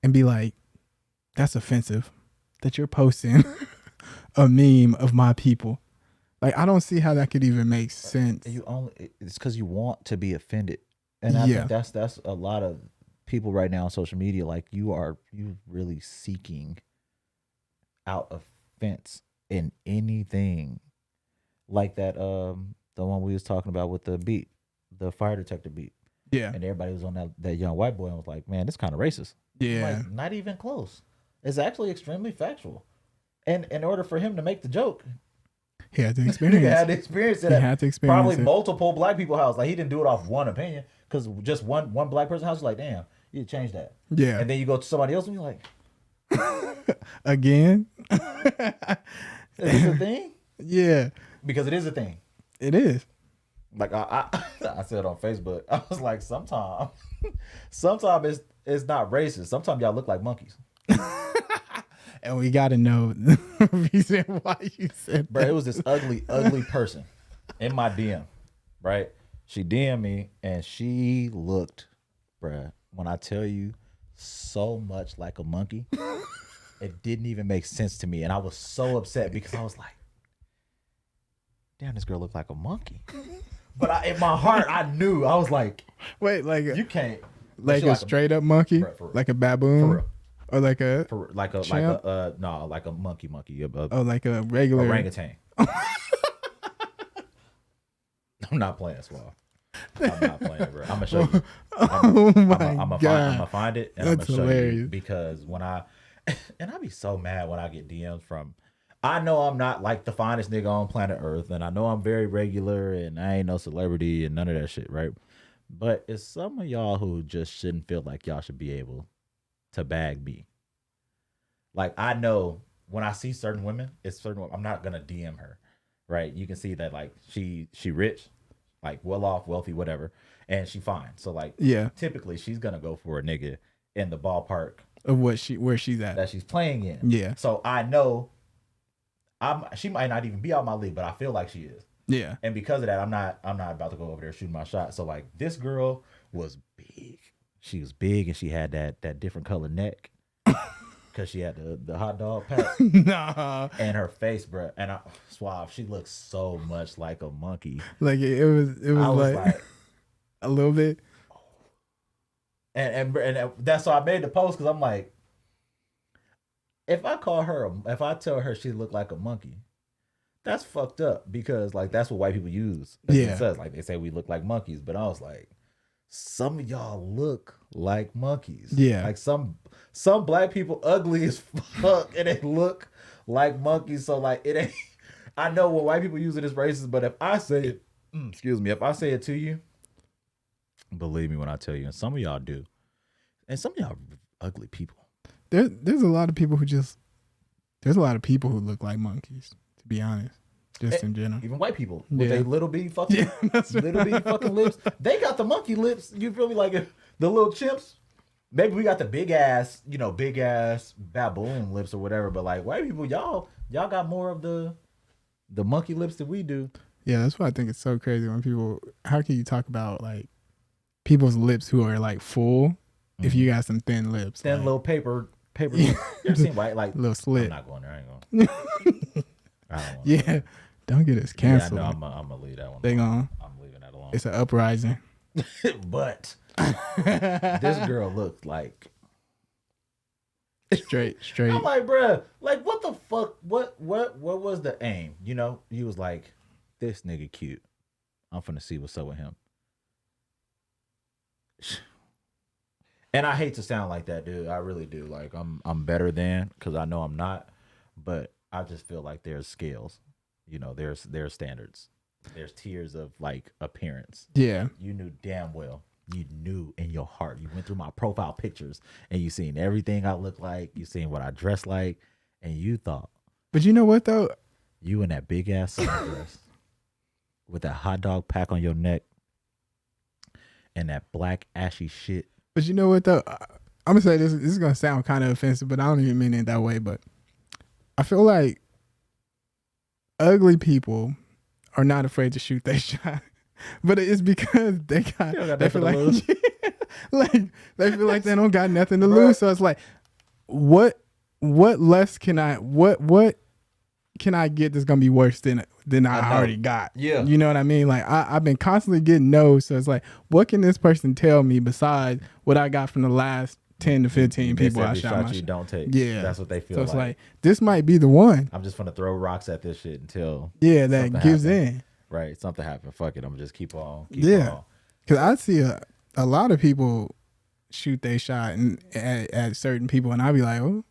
and be like, that's offensive that you're posting a meme of my people? Like, I don't see how that could even make sense. It's because you want to be offended, and I think that's a lot of people right now on social media. Like, you really seeking out offense in anything, like that the one we was talking about with the fire detector beat. Yeah, and everybody was on that young white boy and was like, man, this kind of racist. Yeah, like, not even close. It's actually extremely factual. And in order for him to make the joke, he had to experience. He had to experience it. He had to experience probably it. Multiple black people house. Like, he didn't do it off one opinion, because just one black person house was like, damn, you change that. Yeah. And then you go to somebody else and you're like, again. Is this a thing? Yeah. Because it is a thing. It is. Like I said on Facebook, I was like, sometimes it's not racist. Sometimes y'all look like monkeys. And we got to know the reason why you said that. Bro, it was this ugly person in my DM, right? She DM'd me, and she looked, bruh, when I tell you, so much like a monkey. It didn't even make sense to me. And I was so upset because I was like, damn, this girl looked like a monkey. But in my heart, I knew. I was like, wait, like you can't. Like a straight up monkey? Like a baboon? For real. Or like a like a monkey. Like a regular orangutan. I'm not playing, Suave. I'm not playing, bro. I'm gonna show you. I'm gonna find it, and that's I'm gonna show hilarious. you, because when I be so mad when I get DMs from. I know I'm not like the finest nigga on planet Earth, and I know I'm very regular, and I ain't no celebrity and none of that shit, right? But it's some of y'all who just shouldn't feel like y'all should be able to bag me. Like, I know when I see certain women, I'm not gonna DM her, right? You can see that, like, she rich, like well off, wealthy, whatever, and she fine. So like, yeah, typically she's gonna go for a nigga in the ballpark of where she's at, that she's playing in. Yeah. So I know She might not even be out my league, but I feel like she is. Yeah. And because of that, I'm not about to go over there shooting my shot. So like this girl was big. She was big and she had that different color neck. Cause she had the hot dog pack. Nah. And her face, bro. And Suave, she looks so much like a monkey. Like it was like a little bit. And that's why I made the post, because I'm like, if I tell her she looked like a monkey, that's fucked up, because like that's what white people use. It says, like they say we look like monkeys, but I was like, some of y'all look like monkeys. Yeah. Like some black people ugly as fuck and they look like monkeys. So like it ain't. I know what white people use it as racist, but if I say it, if I say it to you, believe me when I tell you, and some of y'all do, and some of y'all ugly people. There's a lot of people who look like monkeys, to be honest. Just in general. Even white people with their little bitty fucking lips. They got the monkey lips. You feel me? Like the little chimps. Maybe we got the big ass baboon lips or whatever. But like white people, y'all got more of the monkey lips than we do. Yeah, that's why I think it's so crazy when people. How can you talk about like people's lips who are like full if you got some thin lips? Thin little paper. You ever seen white like little slit? I'm not going there. I ain't going. I don't want yeah. Don't get us canceled. Yeah, no, I'm gonna leave that one. I'm leaving that alone. It's an uprising. But this girl looked like straight. I'm like, bruh, like what the fuck? What was the aim? You know, he was like, this nigga cute. I'm finna see what's up with him. And I hate to sound like that, dude. I really do. Like I'm better than, because I know I'm not, but I just feel like there's scales. You know, there's standards. There's tiers of like appearance. Yeah. You knew damn well. You knew in your heart. You went through my profile pictures and you seen everything I look like. You seen what I dress like, and you thought. But you know what though? You in that big ass summer dress with that hot dog pack on your neck and that black ashy shit. But you know what though? I'm gonna say this is gonna sound kind of offensive, but I don't even mean it that way. But I feel like ugly people are not afraid to shoot their shot, but it's because they feel like they feel like they don't got nothing to lose. So it's like, what less can I get that's gonna be worse than I already got? Yeah, you know what I mean. Like I've been constantly getting no's, so it's like, what can this person tell me besides what I got from the last 10 to 15 people I shot you don't take. Yeah, that's what they feel. So it's like this might be the one. I'm just gonna throw rocks at this shit until that gives in. Right, something happened. Fuck it, I'm gonna just keep on. Because I see a lot of people shoot they shot at certain people, and I'll be like, oh,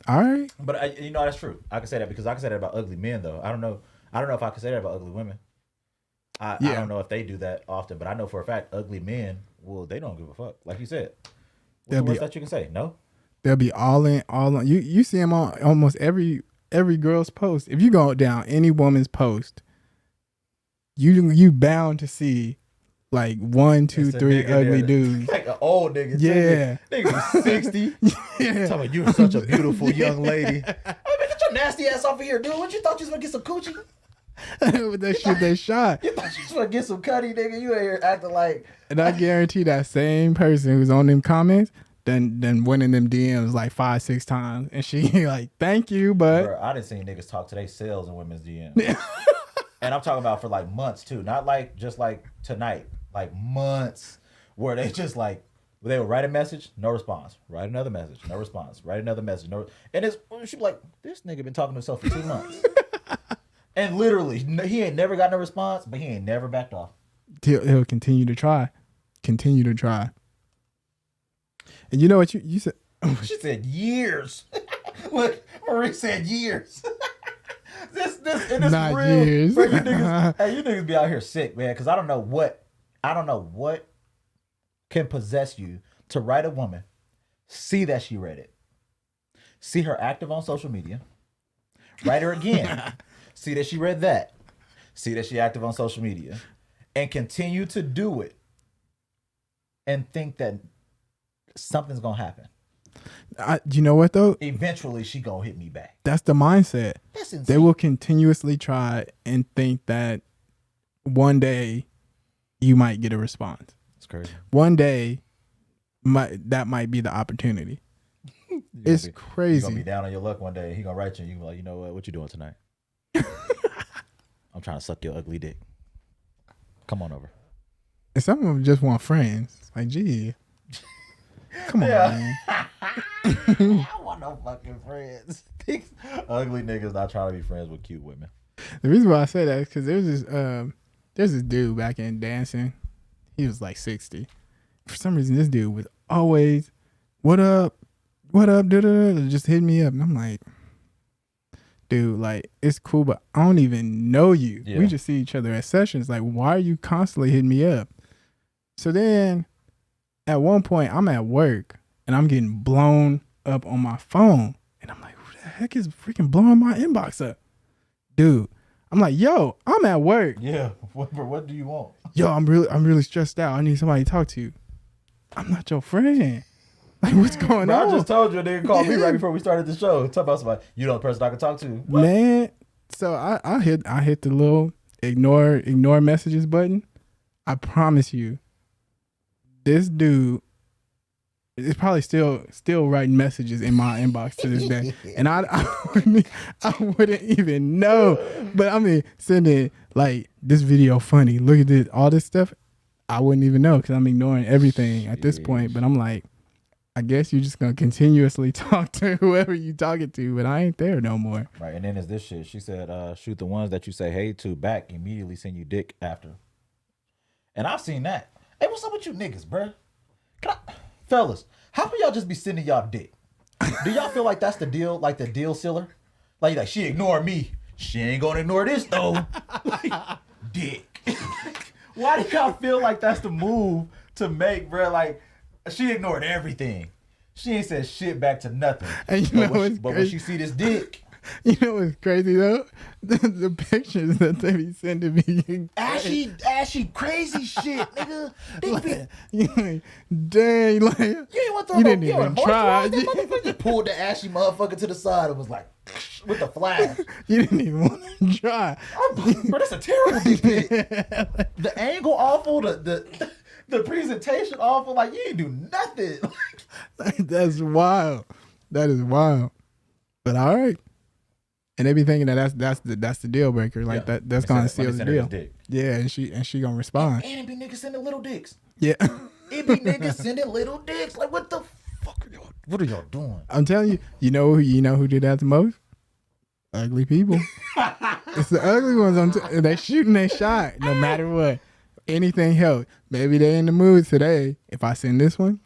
all right. But that's true. I can say that because I can say that about ugly men though. I don't know if I can say that about ugly women. I don't know if they do that often, but I know for a fact ugly men, well, they don't give a fuck. Like you said, what's the worst that you can say? No. They'll be all in. You see them on almost every girl's post. If you go down any woman's post, you bound to see like 1, 2, 3 ugly dudes. Like an old nigga. Yeah. Nigga 60. Yeah. Talking about you're such a beautiful young lady. Hey, man, get your nasty ass off of here, dude. What you thought you was gonna get some coochie? With that shit they shot. You thought you was gonna get some cutty, nigga. You ain't here acting like. And I guarantee that same person who's on them comments then went in them DMs like 5, 6 times, and she like, thank you, but bro, I didn't see niggas talk to their sales in women's DMs. And I'm talking about for like months too, not like just like tonight, like months, where they just like they would write a message, no response, write another message, no response, write another message, no, and she'd be like, this nigga been talking to himself for 2 months. And literally, he ain't never got no response, but he ain't never backed off. He'll continue to try. And you know what you said? She said years. Look, Marie said years. this not real. Years. Bro, you niggas be out here sick, man. Because I don't know what can possess you to write a woman, see that she read it, see her active on social media, write her again. See that she read that. See that she active on social media. And continue to do it. And think that something's going to happen. You know what though? Eventually, she gonna hit me back. That's the mindset. That's insane. They will continuously try and think that one day you might get a response. It's crazy. One day, that might be the opportunity. It's crazy. You're gonna be down on your luck one day. He gonna write you and you gonna be like, you know what you doing tonight? I'm trying to suck your ugly dick. Come on over. And some of them just want friends. Like, gee. Come on, man. I want no fucking friends. Ugly niggas not trying to be friends with cute women. The reason why I say that is because there's this dude back in dancing. He was like 60. For some reason, this dude was always, what up, da-da-da, just hit me up. And I'm like, dude, like, it's cool, but I don't even know you. Yeah. We just see each other at sessions. Like, why are you constantly hitting me up? So then at one point, I'm at work and I'm getting blown up on my phone. And I'm like, who the heck is freaking blowing my inbox up? Dude, I'm like, yo, I'm at work. Yeah. What do you want? Yo, I'm really stressed out. I need somebody to talk to. I'm not your friend. Like, what's going on? I just told you a nigga called me right before we started the show. Talk about somebody. You know the person I can talk to. What? Man, so I hit the little ignore messages button. I promise you, this dude is probably still writing messages in my inbox to this day. And I wouldn't even know. But I mean, sending like, this video funny. Look at this, all this stuff. I wouldn't even know because I'm ignoring everything at this point. But I'm like, I guess you're just going to continuously talk to whoever you talking to, but I ain't there no more. Right, and then there's this shit. She said, shoot the ones that you say hey to back, immediately send you dick after. And I've seen that. Hey, what's up with you niggas, bruh? Fellas, how can y'all just be sending y'all dick? Do y'all feel like that's the deal, like the deal sealer? Like she ignored me. She ain't gonna ignore this though. Like, dick. Why do y'all feel like that's the move to make, bruh? Like, she ignored everything. She ain't said shit back to nothing. And but when she see this dick. You know what's crazy though? The pictures that they be sending me. Ashy crazy shit, nigga. Like, dang, like, you ain't want to you didn't even try. That motherfucker just pulled the ashy motherfucker to the side and was like, with the flash. You didn't even want to try. Bro, that's a terrible dick pic. The angle awful, the presentation awful. Like, you ain't do nothing. Like, that's wild. That is wild. But all right. And they be thinking that that's the deal breaker. Like, that's gonna seal the deal. Yeah, and she gonna respond. And it be niggas sending little dicks. Yeah. It be niggas sending little dicks. Like, what the fuck are y'all? What are y'all doing? I'm telling you, you know who did that the most? Ugly people. It's the ugly ones. They shooting their shot no matter what. Anything helps. Maybe they in the mood today. If I send this one,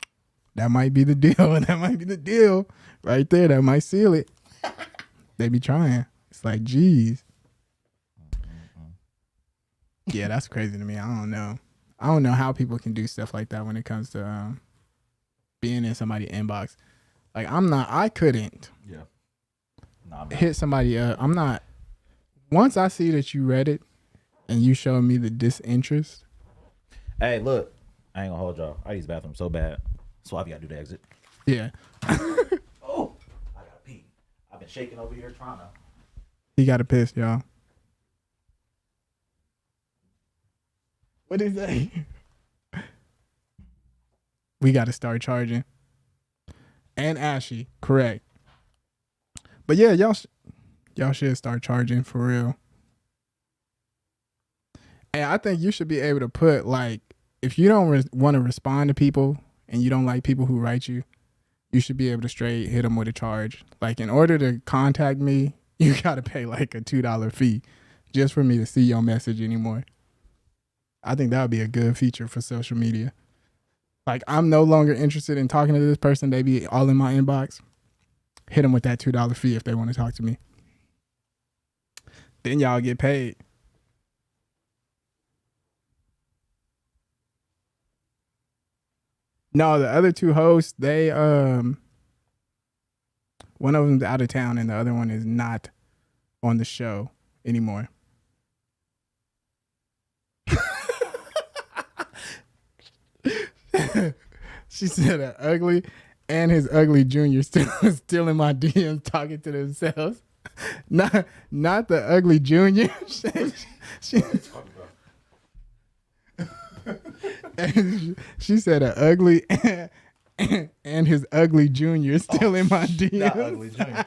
that might be the deal. That might be the deal right there. That might seal it. They be trying. It's like, geez. Yeah, that's crazy to me. I don't know. I don't know how people can do stuff like that when it comes to being in somebody's inbox. Like, I couldn't hit somebody up. I'm not. Once I see that you read it and you show me the disinterest. Hey, look. I ain't gonna hold y'all. I use the bathroom so bad. Suave gotta do the exit. Yeah. Oh. I've been shaking over here trying to. He got a piss, y'all. What did he say? We got to start charging. And ashy, correct. But yeah, y'all should start charging for real. And I think you should be able to put, like, if you don't want to respond to people and you don't like people who write you, you should be able to straight hit them with a charge. Like, in order to contact me, you got to pay like a $2 fee just for me to see your message anymore. I think that would be a good feature for social media. Like, I'm no longer interested in talking to this person. They be all in my inbox. Hit them with that $2 fee if they want to talk to me. Then y'all get paid. No, the other two hosts, they one of them's out of town and the other one is not on the show anymore. She said ugly and his ugly junior still in my DMs talking to themselves. Not the ugly junior. She said a ugly and his ugly junior still in my DMs. Not ugly junior.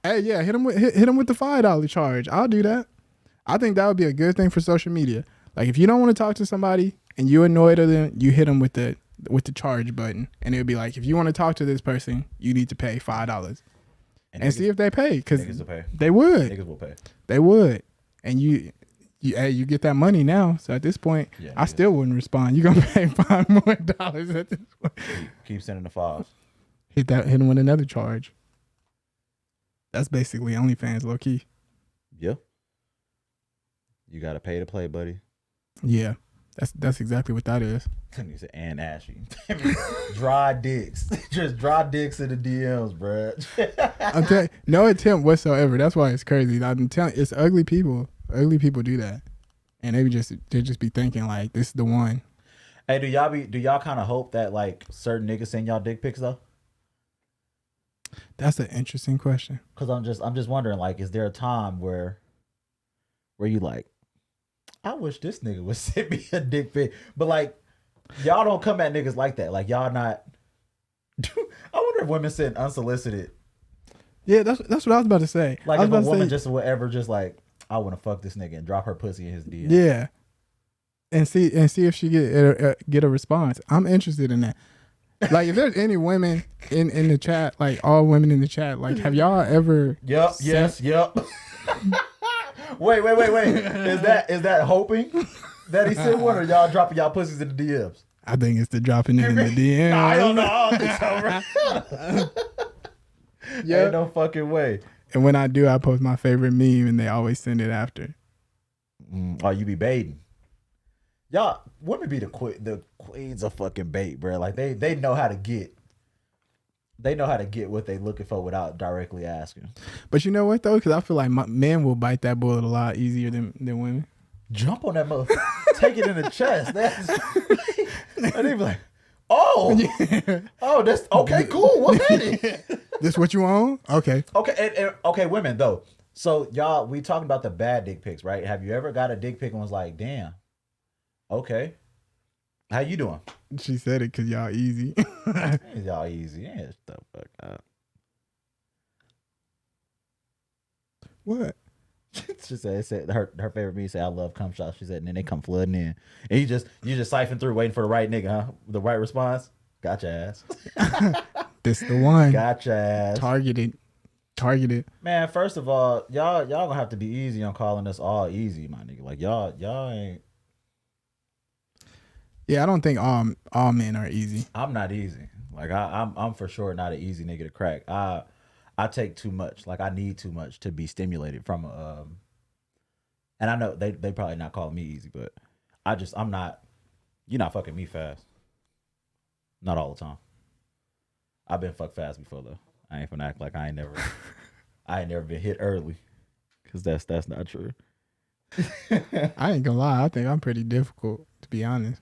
Hey, yeah, hit him with the $5 charge. I'll do that. I think that would be a good thing for social media. Like if you don't want to talk to somebody and you annoyed of them, you hit them with the charge button, and it would be like, if you want to talk to this person, you need to pay $5, and see if they pay, because they would. Niggas will pay. They would, and you get that money now. So at this point, I still wouldn't respond. You're gonna pay $5 more at this point. Keep sending the files. Hit them with another charge. That's basically OnlyFans, low key. Yeah. You gotta pay to play, buddy. Yeah, that's exactly what that is. You said and ashy. Dry dicks. Just dry dicks in the DMs, bro. I'm telling you, no attempt whatsoever. That's why it's crazy. I'm telling you, it's ugly people. Ugly people do that, and they just be thinking like, this is the one. Hey, do y'all kind of hope that like certain niggas send y'all dick pics though? That's an interesting question. Cause I'm just wondering, like, is there a time where you like, I wish this nigga would send me a dick pic, but like, y'all don't come at niggas like that. Like y'all not. I wonder if women send unsolicited. Yeah, that's what I was about to say. Like if a woman just would ever just like, I want to fuck this nigga and drop her pussy in his DM. Yeah, and see if she get a response. I'm interested in that. Like if there's any women in the chat, like all women in the chat, like have y'all ever? Yep. Yes. Yep. Wait. Is that hoping that he sent one, or y'all dropping y'all pussies in the DMs? I think it's the dropping it in the DMs. Nah, I don't know. I don't think so, bro. Yeah, ain't no fucking way. And when I do, I post my favorite meme, and they always send it after. Oh, you be baiting. Y'all, women be the queens of fucking bait, bro. Like they know how to get. They know how to get what they looking for without directly asking. But you know what though? Because I feel like men will bite that bullet a lot easier than women. Jump on that motherfucker. Take it in the chest. And they be like, oh, yeah. Oh, that's okay, cool. What's in it? This what you want? Okay. Okay, and okay, women though. So y'all, we talking about the bad dick pics, right? Have you ever got a dick pic and was like, damn, okay, how you doing? She said it because y'all easy. Y'all easy. Yeah, the fuck up. What? She said her favorite meme said, I love cum shots. She said, and then they come flooding in. And you just siphon through waiting for the right nigga, huh? The right response. Gotcha ass. This the one. Gotcha ass. Targeted. Man, first of all, y'all gonna have to be easy on calling us all easy, my nigga. Like y'all ain't. Yeah, I don't think all men are easy. I'm not easy. Like I'm for sure not an easy nigga to crack. I take too much. Like I need too much to be stimulated from and I know they probably not calling me easy, but I'm not. You're not fucking me fast. Not all the time. I've been fucked fast before though. I ain't finna act like I ain't never been hit early, cause that's not true. I ain't gonna lie. I think I'm pretty difficult, to be honest.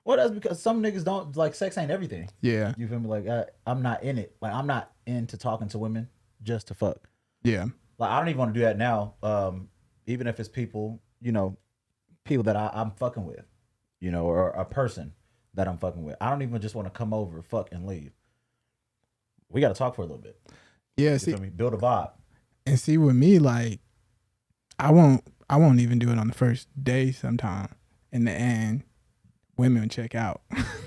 Well, that's because some niggas don't like sex ain't everything. Yeah. You feel me? Like I'm not in it. Like I'm not into talking to women just to fuck. Yeah. Like I don't even want to do that now. Even if it's people, people that I'm fucking with, or a person that I'm fucking with. I don't even just want to come over, fuck, and leave. We got to talk for a little bit. Yeah. You see, feel me? Build a vibe. And see, with me, like, I won't even do it on the first day. Sometime in the end, women check out.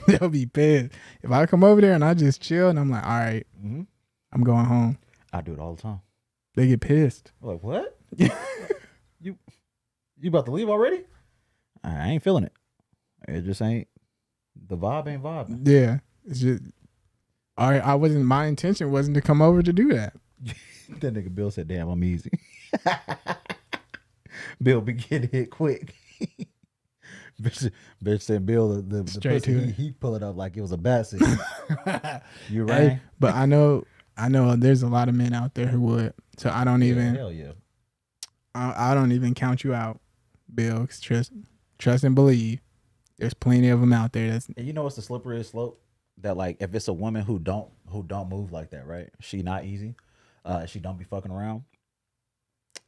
They'll be pissed if I come over there and I just chill and I'm like, all right, I'm going home. I do it all the time. They get pissed. I'm like, what? You about to leave already? I ain't feeling it. It just ain't. The vibe ain't vibing. Yeah, it's just. All right, my intention wasn't to come over to do that. That nigga Bill said, damn, I'm easy. Bill be getting hit quick. Bitch said Bill the Straight pussy, to it. he pull it up like it was a basket. You right? Hey, but I know there's a lot of men out there who would. So I don't even. Hell yeah. I don't even count you out, Bill. Trust and believe. There's plenty of them out there. That's And you know what's the slipperyest slope? That like if it's a woman who don't move like that, right? She not easy. She don't be fucking around.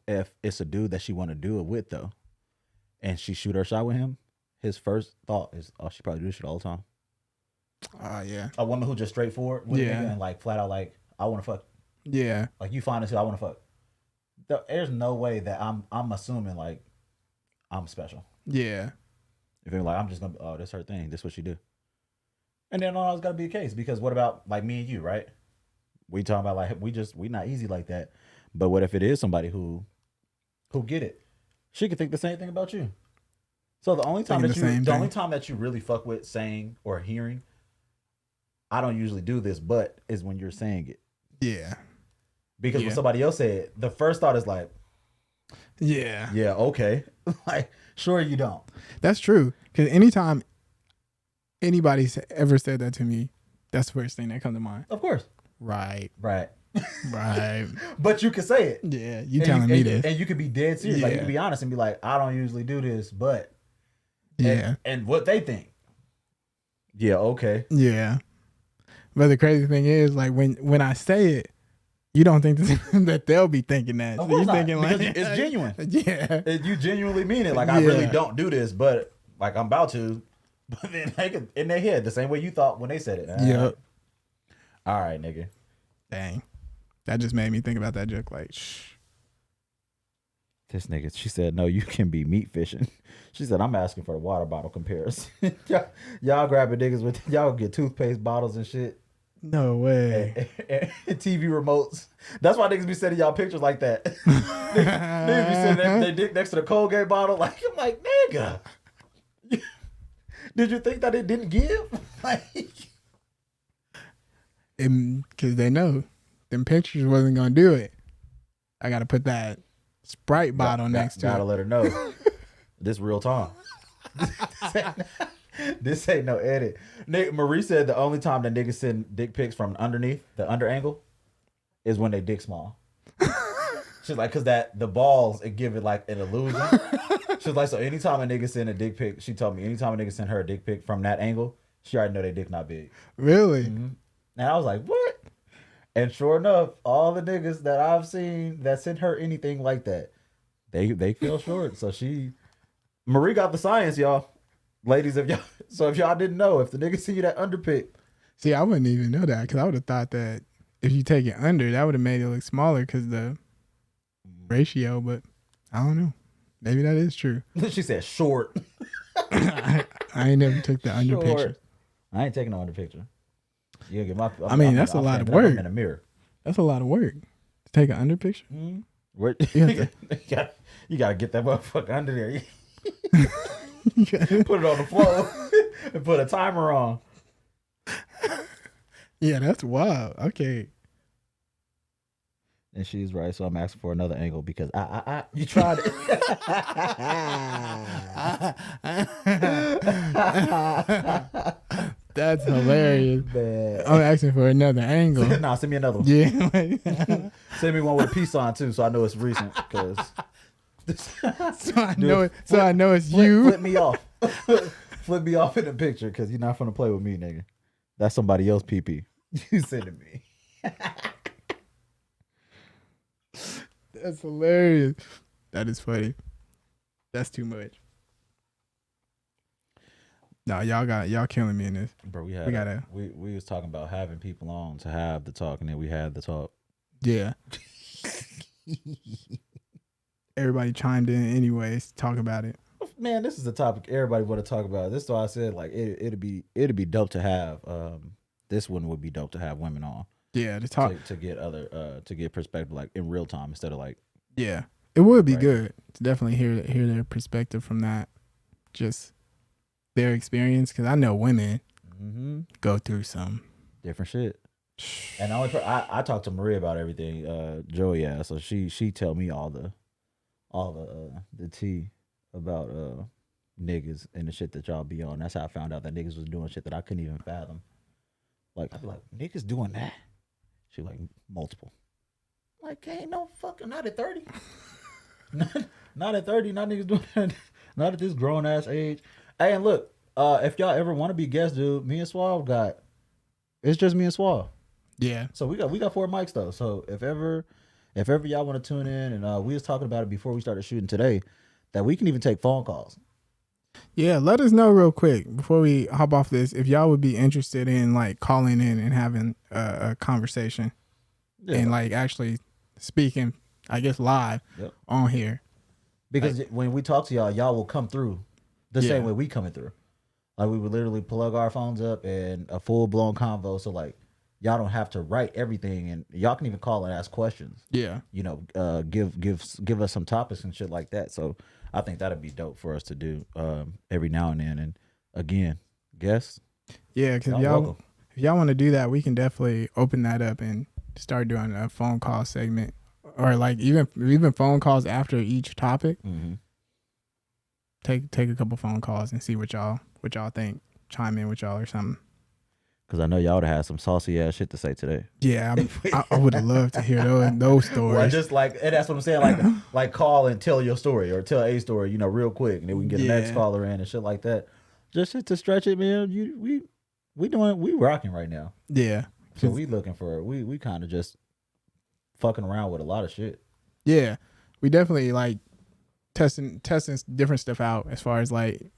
If it's a dude that she want to do it with though, and she shoot her shot with him, his first thought is, oh, she probably do this shit all the time. yeah. A woman who just straightforward with a nigga and like flat out like, I want to fuck. Yeah. Like you find this, I want to fuck. There's no way that I'm assuming like I'm special. Yeah. If you're like, I'm just gonna, oh, that's her thing. That's what she do. And then all it's gotta be the case, because what about like me and you, right? We talking about like we not easy like that. But what if it is somebody who get it? She could think the same thing about you. So the only time only time that you really fuck with saying or hearing, I don't usually do this, but is when you're saying it. Yeah. Because when somebody else said it, the first thought is like, yeah, okay. Like, sure you don't. That's true. Because anytime anybody's ever said that to me, that's the first thing that comes to mind. Of course. Right. Right. But you can say it. Yeah, you telling me this. And you could be dead serious. Yeah. Like, you can be honest and be like, I don't usually do this, but. Yeah. And what they think. Yeah, okay. Yeah. But the crazy thing is, like, when I say it, you don't think that they'll be thinking that. Of so course you're thinking not, like, because it's genuine. Yeah. You genuinely mean it. Like, I really don't do this, but like I'm about to. But then they could, in their head, the same way you thought when they said it. Yep. All right, nigga. Dang. That just made me think about that joke. Like, shh. This nigga, she said, no, you can be meat fishing. She said, I'm asking for the water bottle comparison. y'all grabbing niggas with, y'all get toothpaste bottles and shit. No way. And TV remotes. That's why niggas be sending y'all pictures like that. Niggas be sending their dick next to the Colgate bottle. Like, I'm like, nigga. Did you think that it didn't give? Like, because they know them pictures wasn't gonna do it. I gotta put that Sprite bottle next to it. Gotta let her know. This real time. This ain't no edit. Marie said the only time that niggas send dick pics from underneath, the under angle, is when they dick small. She's like, cause the balls, it give it like an illusion. She's like, so anytime a nigga send a dick pic, she told me anytime a nigga send her a dick pic from that angle, she already know they dick not big. Really? Mm-hmm. And I was like, what? And sure enough, all the niggas that I've seen that sent her anything like that, they feel short. So Marie got the science, y'all. Ladies, if y'all didn't know, if the nigga see you that underpick. See, I wouldn't even know that, because I would have thought that if you take it under, that would have made it look smaller because the ratio, but I don't know. Maybe that is true. She said short. I ain't never took the under picture. I ain't taking the under picture. You get my. I mean, that's a lot of work. In a mirror. That's a lot of work to take an under picture. Mm-hmm. You gotta get that motherfucker under there. Put it on the floor and put a timer on. Yeah, that's wild. Okay. And she's right, so I'm asking for another angle because you tried it. That's hilarious. Bad. I'm asking for another angle. Nah, send me another one. Yeah. Send me one with a peace sign too, so I know it's recent. Cause I know it's you. Flip me off. Flip me off in the picture, because you're not gonna play with me, nigga. That's somebody else PP. You sending me. That's hilarious. That is funny. That's too much. No, y'all killing me in this. Bro, we was talking about having people on to have the talk, and then we had the talk. Yeah. Everybody chimed in anyways, talk about it. Man, this is a topic everybody want to talk about. This is why I said like it'd be dope to have this one would be dope to have women on. Yeah, to talk to get to get perspective like in real time instead of like. Yeah, it would be good to definitely hear their perspective from that, just their experience, because I know women go through some different shit. And I talked to Maria about everything. Joey asked, so she tell me all the tea about niggas and the shit that y'all be on. That's how I found out that niggas was doing shit that I couldn't even fathom. Like, I'd be like, niggas doing that? She like, multiple. Like, ain't no fucking, not at 30. not at 30, not niggas doing that. Not at this grown ass age. Hey, and look, if y'all ever want to be guests, dude, me and Suave it's just me and Suave. Yeah. So we got 4 mics though. So if ever y'all want to tune in, and we was talking about it before we started shooting today, that we can even take phone calls. Yeah, let us know real quick before we hop off this if y'all would be interested in like calling in and having a conversation and like actually speaking, I guess, live on here. Because when we talk to y'all will come through the same way we coming through. Like we would literally plug our phones up and a full blown convo. So like y'all don't have to write everything, and y'all can even call and ask questions. Yeah, you know, give us some topics and shit like that. So I think that'd be dope for us to do every now and then. And again, guests. Yeah, because if y'all want to do that, we can definitely open that up and start doing a phone call segment, or like even phone calls after each topic. Mm-hmm. Take a couple phone calls and see what y'all think. Chime in with y'all or something. Because I know y'all would have had some saucy ass shit to say today. Yeah, I would have loved to hear those stories. Well, just like, and that's what I'm saying. Like call and tell your story or tell a story, you know, real quick, and then we can get the next caller in and shit like that. Just shit to stretch it, man. We rocking right now. Yeah. So we looking for we kind of just fucking around with a lot of shit. Yeah, we definitely like testing different stuff out as far as like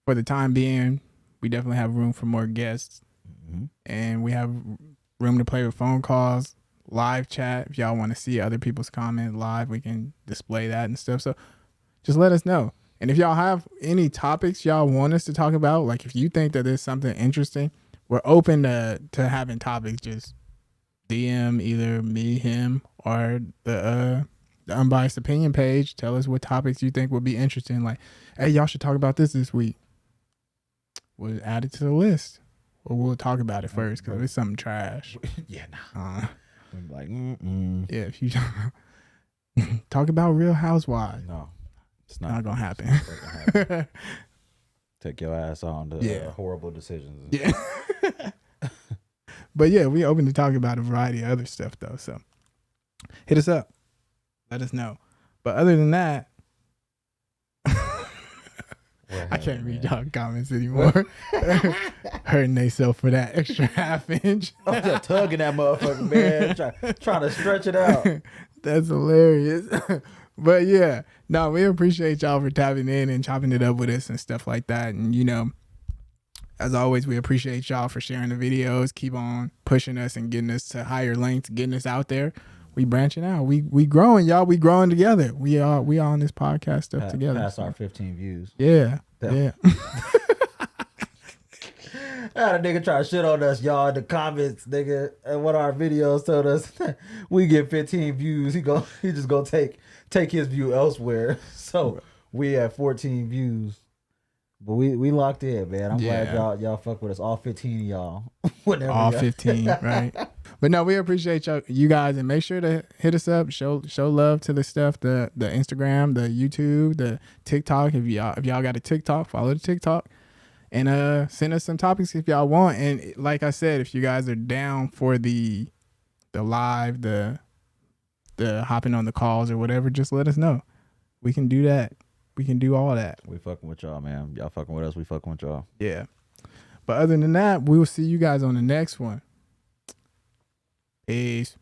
for the time being. We definitely have room for more guests. Mm-hmm. And we have room to play with phone calls, live chat. If y'all want to see other people's comments live, we can display that and stuff. So just let us know. And if y'all have any topics y'all want us to talk about, like if you think that there's something interesting, we're open to having topics. Just DM either me, him, or the Unbiased Opinion page. Tell us what topics you think would be interesting. Like, hey, y'all should talk about this week. We'll add it to the list. Or we'll talk about it first because it's something trash. Yeah, nah. We're like, yeah, if you talk about Real Housewives. No, it's not gonna happen. Take your ass on to horrible decisions. Yeah. But yeah, we open to talk about a variety of other stuff though. So hit us up. Let us know. But other than that, I can't read y'all comments anymore. Hurting themselves for that extra half inch. I'm just tugging that motherfucker, man. Trying to stretch it out. That's hilarious. But yeah, no, we appreciate y'all for tapping in and chopping it up with us and stuff like that. And, you know, as always, we appreciate y'all for sharing the videos. Keep on pushing us and getting us to higher lengths, getting us out there. We branching out. We growing, y'all. We growing together. We on this podcast stuff together. Past our 15 views. Yeah. Yeah. I had a nigga try to shit on us, y'all, in the comments, nigga. And what our videos told us, we get 15 views. He just gonna take his view elsewhere. So we at 14 views. But we locked in, man. I'm glad y'all fuck with us. All 15 of y'all. All 15, right? But no, we appreciate you guys, and make sure to hit us up, show love to the stuff, the Instagram, the YouTube, the TikTok. If y'all got a TikTok, follow the TikTok, and send us some topics if y'all want. And like I said, if you guys are down for the live, the hopping on the calls or whatever, just let us know. We can do that. We can do all that. We fucking with y'all, man. Y'all fucking with us. We fucking with y'all. Yeah. But other than that, we will see you guys on the next one. Peace.